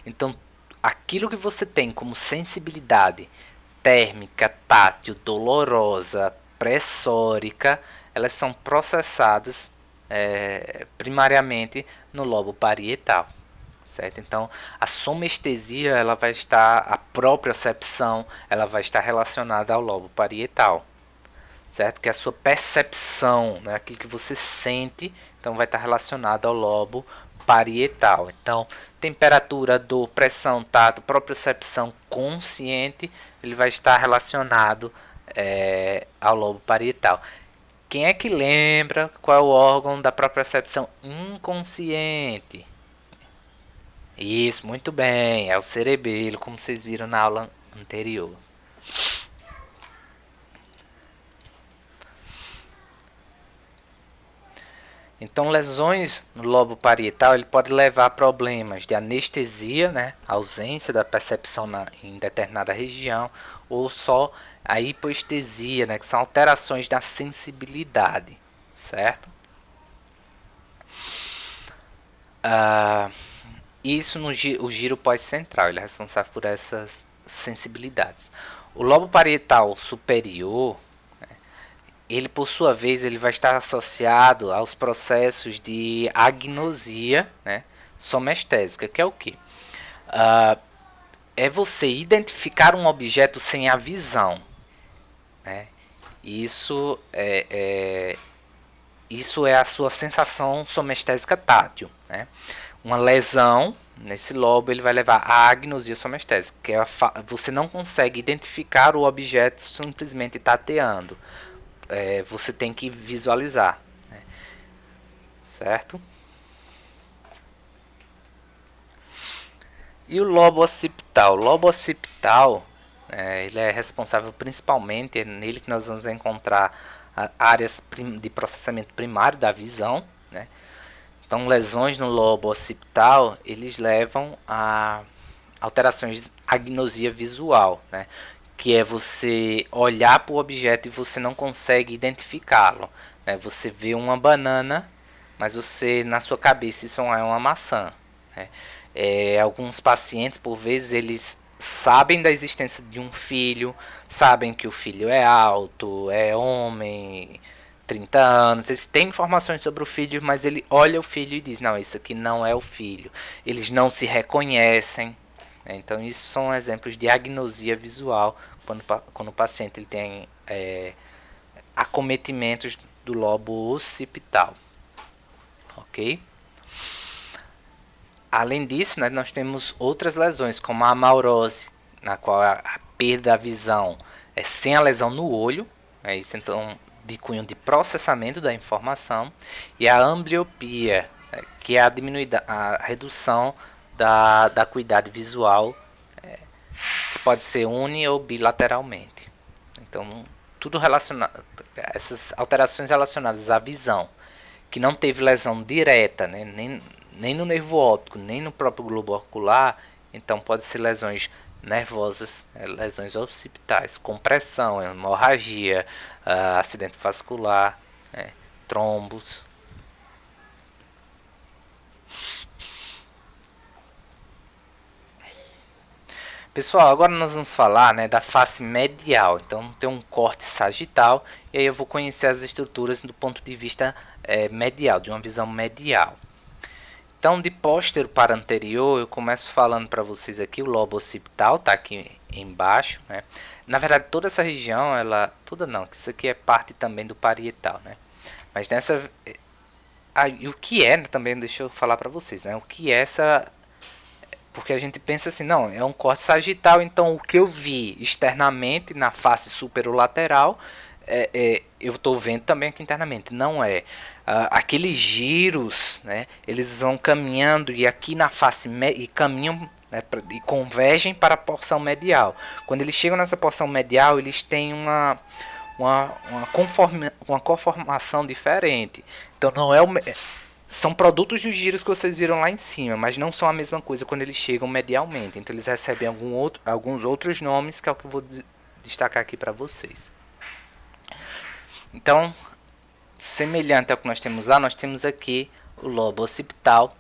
Então aquilo que você tem como sensibilidade térmica, tátil, dolorosa, pressórica, elas são processadas primariamente no lobo parietal, certo? Então a somestesia ela vai estar, a propriocepção ela vai estar relacionada ao lobo parietal, certo? Que é a sua percepção, né? Aquilo que você sente, então vai estar relacionado ao lobo parietal. Então temperatura, dor, pressão, tato, propriocepção consciente, ele vai estar relacionado ao lobo parietal. Quem é que lembra qual é o órgão da propriocepção inconsciente? Isso, muito bem, é o cerebelo, como vocês viram na aula anterior. Então, lesões no lobo parietal ele pode levar a problemas de anestesia, né, ausência da percepção em determinada região, ou só a hipoestesia, né, que são alterações da sensibilidade, certo? Isso no o giro pós-central, ele é responsável por essas sensibilidades. O lobo parietal superior, ele por sua vez ele vai estar associado aos processos de agnosia, né, somestésica, que é o que? É você identificar um objeto sem a visão, né? Isso é a sua sensação somestésica tátil, né? Uma lesão nesse lobo ele vai levar à agnosia somestésica, que é você não consegue identificar o objeto simplesmente tateando. Você tem que visualizar, né? Certo? E o lobo occipital? O lobo occipital ele é responsável principalmente, é nele que nós vamos encontrar áreas de processamento primário da visão, né? Então lesões no lobo occipital eles levam a alterações de agnosia visual, né? Que é você olhar para o objeto e você não consegue identificá-lo, né? Você vê uma banana, mas você na sua cabeça isso é uma maçã, né? Alguns pacientes por vezes eles sabem da existência de um filho, sabem que o filho é alto, é homem, 30 anos, eles têm informações sobre o filho, mas ele olha o filho e diz, não, isso aqui não é o filho. Eles não se reconhecem, né? Então isso são exemplos de agnosia visual, quando o paciente ele tem acometimentos do lobo occipital. Ok? Além disso, né, nós temos outras lesões, como a amaurose, na qual a perda da visão é sem a lesão no olho, é isso então de cunho de processamento da informação, e a ambliopia, que é a redução da acuidade visual, que pode ser uni ou bilateralmente. Então, tudo relacionado, essas alterações relacionadas à visão, que não teve lesão direta, né, nem no nervo óptico, nem no próprio globo ocular, então pode ser lesões nervosas, lesões occipitais, compressão, hemorragia, acidente vascular, trombos. Pessoal, agora nós vamos falar, né, da face medial. Então tem um corte sagital e aí eu vou conhecer as estruturas do ponto de vista medial, de uma visão medial. Então, de póstero para anterior, eu começo falando para vocês aqui, o lobo occipital está aqui embaixo, né? Na verdade, toda essa região, toda não, que isso aqui é parte também do parietal, né? Mas nessa... e o que é, né, também deixa eu falar para vocês, né? O que é essa Porque a gente pensa assim, não, é um corte sagital, então o que eu vi externamente na face superolateral, eu estou vendo também aqui internamente. Não é. Aqueles giros, né, eles vão caminhando e aqui na face e caminham, né, e convergem para a porção medial. Quando eles chegam nessa porção medial, eles têm uma conformação diferente. Então não é o, são produtos dos giros que vocês viram lá em cima, mas não são a mesma coisa quando eles chegam medialmente. Então eles recebem alguns outros nomes, que é o que eu vou destacar aqui para vocês. Então, semelhante ao que nós temos lá, nós temos aqui o lobo occipital.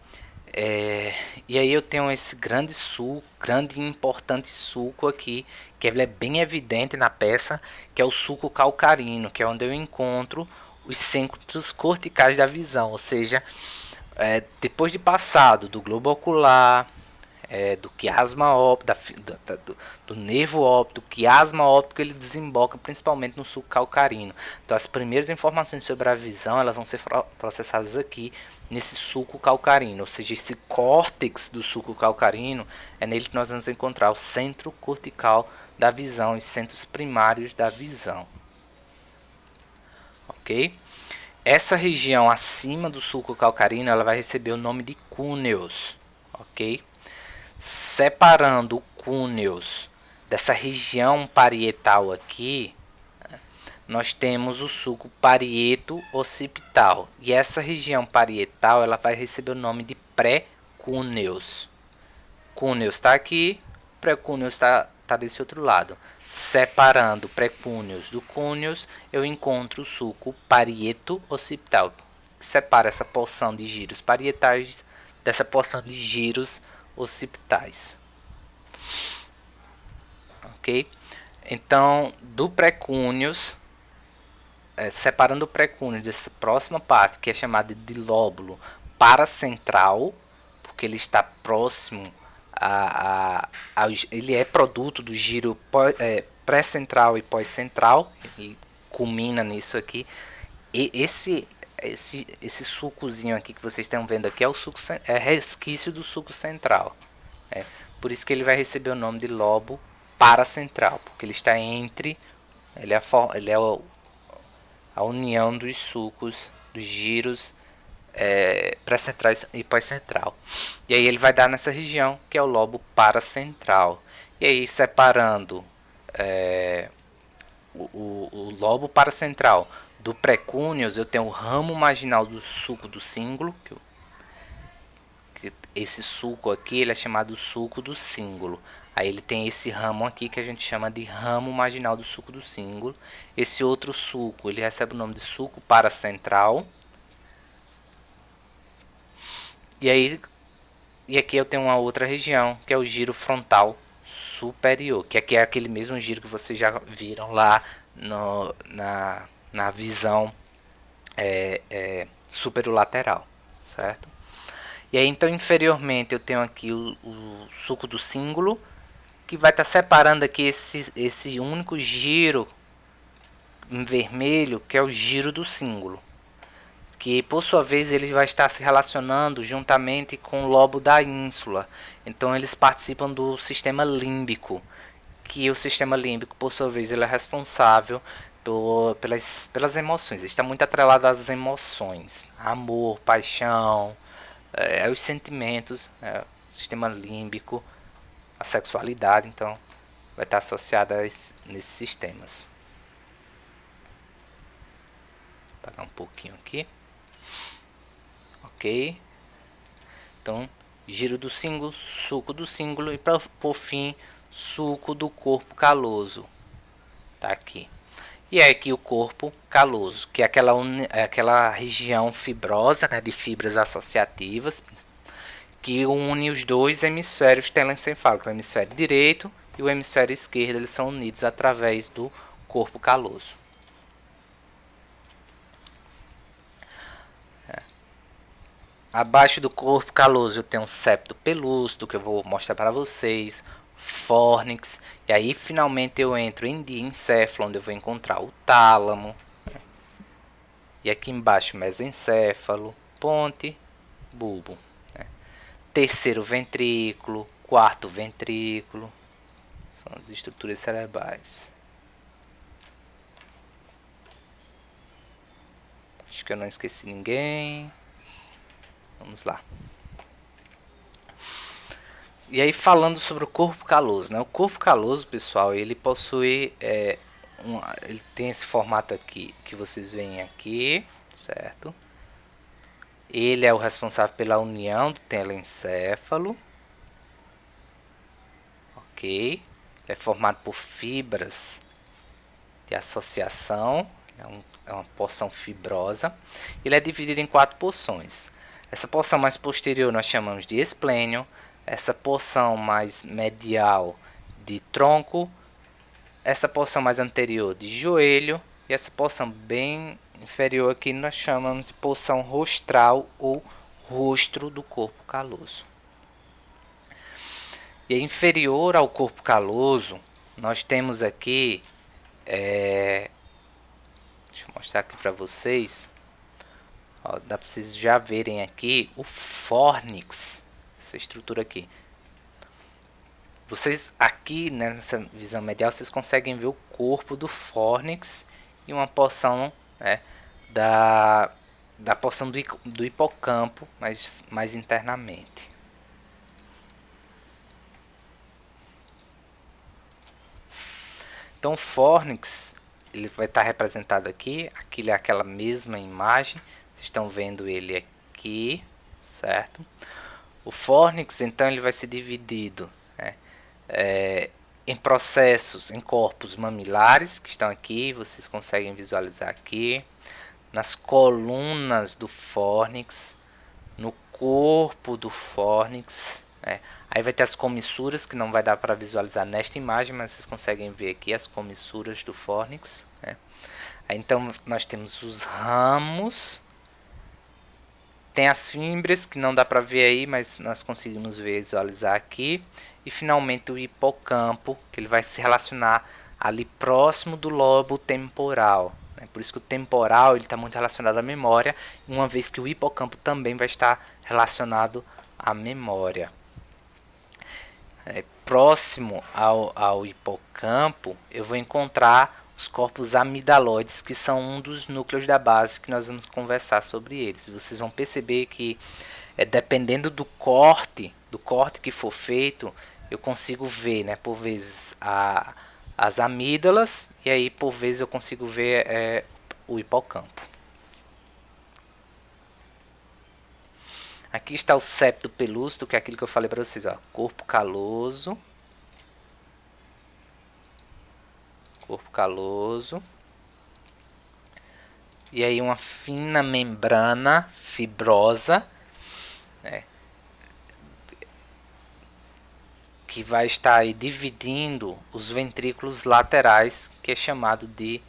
E aí eu tenho esse grande e importante sulco aqui, que ele é bem evidente na peça, que é o sulco calcarino, que é onde eu encontro os centros corticais da visão, ou seja, depois de passado do globo ocular, do quiasma óptico, do nervo óptico, quiasma óptico, ele desemboca principalmente no sulco calcarino. Então as primeiras informações sobre a visão, elas vão ser processadas aqui nesse sulco calcarino, ou seja, esse córtex do sulco calcarino é nele que nós vamos encontrar o centro cortical da visão, os centros primários da visão. Ok? Essa região acima do sulco calcarino, ela vai receber o nome de cúneos, ok? Separando o cúneos dessa região parietal aqui, nós temos o sulco parieto-occipital. E essa região parietal, ela vai receber o nome de pré-cúneos. Cúneos está aqui, pré-cúneos está desse outro lado. Separando pré-cúneos do cúneos, eu encontro o sulco parieto-occipital, que separa essa porção de giros parietais dessa porção de giros occipitais. Ok? Então, do pré-cúneos, separando o pré-cúneo dessa próxima parte, que é chamada de lóbulo paracentral, porque ele está próximo ele é produto do giro pré-central e pós-central, ele culmina nisso aqui. E esse sucozinho aqui que vocês estão vendo aqui é resquício do suco central. Por isso que ele vai receber o nome de lobo paracentral, porque ele está entre, ele é a união dos sucos, dos giros pré-centrais e pós-central. E aí ele vai dar nessa região, que é o lobo paracentral. E aí, separando o lobo paracentral do pré-cúneos, eu tenho o ramo marginal do sulco do cíngulo, que esse sulco aqui ele é chamado sulco do cíngulo. Aí ele tem esse ramo aqui que a gente chama de ramo marginal do sulco do cíngulo. Esse outro sulco, ele recebe o nome de sulco paracentral. E aqui eu tenho uma outra região, que é o giro frontal superior, que aqui é aquele mesmo giro que vocês já viram lá na visão superolateral, certo? E aí então inferiormente eu tenho aqui o sulco do cíngulo, que vai estar separando aqui esse único giro em vermelho, que é o giro do cíngulo, que por sua vez ele vai estar se relacionando juntamente com o lobo da ínsula. Então eles participam do sistema límbico, que o sistema límbico por sua vez ele é responsável pelas emoções. Ele está muito atrelado às emoções, amor, paixão, os sentimentos, o sistema límbico, a sexualidade, então vai estar associada nesses sistemas. Vou apagar um pouquinho aqui. Ok? Então, giro do cíngulo, sulco do cíngulo e por fim, sulco do corpo caloso. Tá aqui. E é aqui o corpo caloso, que é aquela região fibrosa, né, de fibras associativas, que une os dois hemisférios telencefálicos, o hemisfério direito e o hemisfério esquerdo, eles são unidos através do corpo caloso. Abaixo do corpo caloso eu tenho um septo pelúcido, que eu vou mostrar para vocês, fórnix, e aí finalmente eu entro em diencéfalo, onde eu vou encontrar o tálamo, e aqui embaixo mesencéfalo, ponte, bulbo. Terceiro ventrículo, quarto ventrículo. São as estruturas cerebrais. Acho que eu não esqueci ninguém. Vamos lá. E aí falando sobre o corpo caloso, né? O corpo caloso, pessoal, ele possui ele tem esse formato aqui que vocês veem aqui, certo? Ele é o responsável pela união do telencéfalo, ok? É formado por fibras de associação, é uma porção fibrosa. Ele é dividido em 4 porções. Essa porção mais posterior nós chamamos de esplênio, essa porção mais medial de tronco, essa porção mais anterior de joelho e essa porção bem inferior aqui nós chamamos de porção rostral ou rostro do corpo caloso. E inferior ao corpo caloso, nós temos aqui, deixa eu mostrar aqui para vocês, ó, dá para vocês já verem aqui o fórnix, essa estrutura aqui. Vocês aqui, né, nessa visão medial, vocês conseguem ver o corpo do fórnix e uma porção, né, da porção do hipocampo, mas mais internamente. Então o fórnix, ele vai estar representado aqui, aqui é aquela mesma imagem, vocês estão vendo ele aqui, certo? O fórnix, então, ele vai ser dividido, né, em processos, em corpos mamilares, que estão aqui, vocês conseguem visualizar aqui, nas colunas do fórnix, no corpo do fórnix, né? Aí vai ter as comissuras, que não vai dar para visualizar nesta imagem, mas vocês conseguem ver aqui as comissuras do fórnix, né? Aí, então nós temos os ramos, tem as fibras que não dá para ver aí, mas nós conseguimos visualizar aqui, e finalmente o hipocampo, que ele vai se relacionar ali próximo do lobo temporal, né? Por isso que o temporal está muito relacionado à memória, uma vez que o hipocampo também vai estar relacionado à memória. Próximo ao hipocampo, eu vou encontrar os corpos amidaloides, que são um dos núcleos da base que nós vamos conversar sobre eles. Vocês vão perceber que, dependendo do corte que for feito, eu consigo ver, né, por vezes as amígdalas, e aí por vezes eu consigo ver o hipocampo. Aqui está o septo pelúcido, que é aquilo que eu falei para vocês, ó, corpo caloso, e aí uma fina membrana fibrosa, né, que vai estar aí dividindo os ventrículos laterais, que é chamado de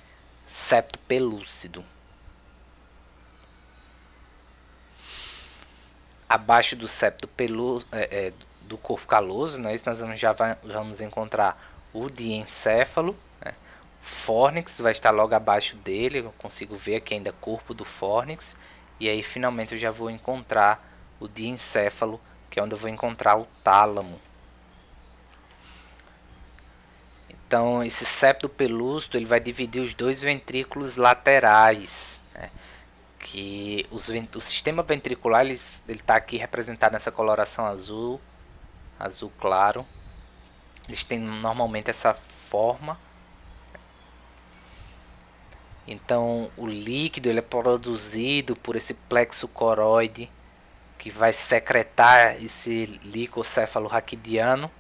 septo pelúcido. Abaixo do septo do corpo caloso, né, nós vamos encontrar o diencéfalo, né. O fórnix vai estar logo abaixo dele, eu consigo ver aqui ainda o corpo do fórnix, e aí finalmente eu já vou encontrar o diencéfalo, que é onde eu vou encontrar o tálamo. Então esse septo pelúcido, ele vai dividir os dois ventrículos laterais, né, que o sistema ventricular ele está aqui representado nessa coloração azul claro. Eles têm normalmente essa forma. Então o líquido ele é produzido por esse plexo coroide, que vai secretar esse licocéfalo raquidiano,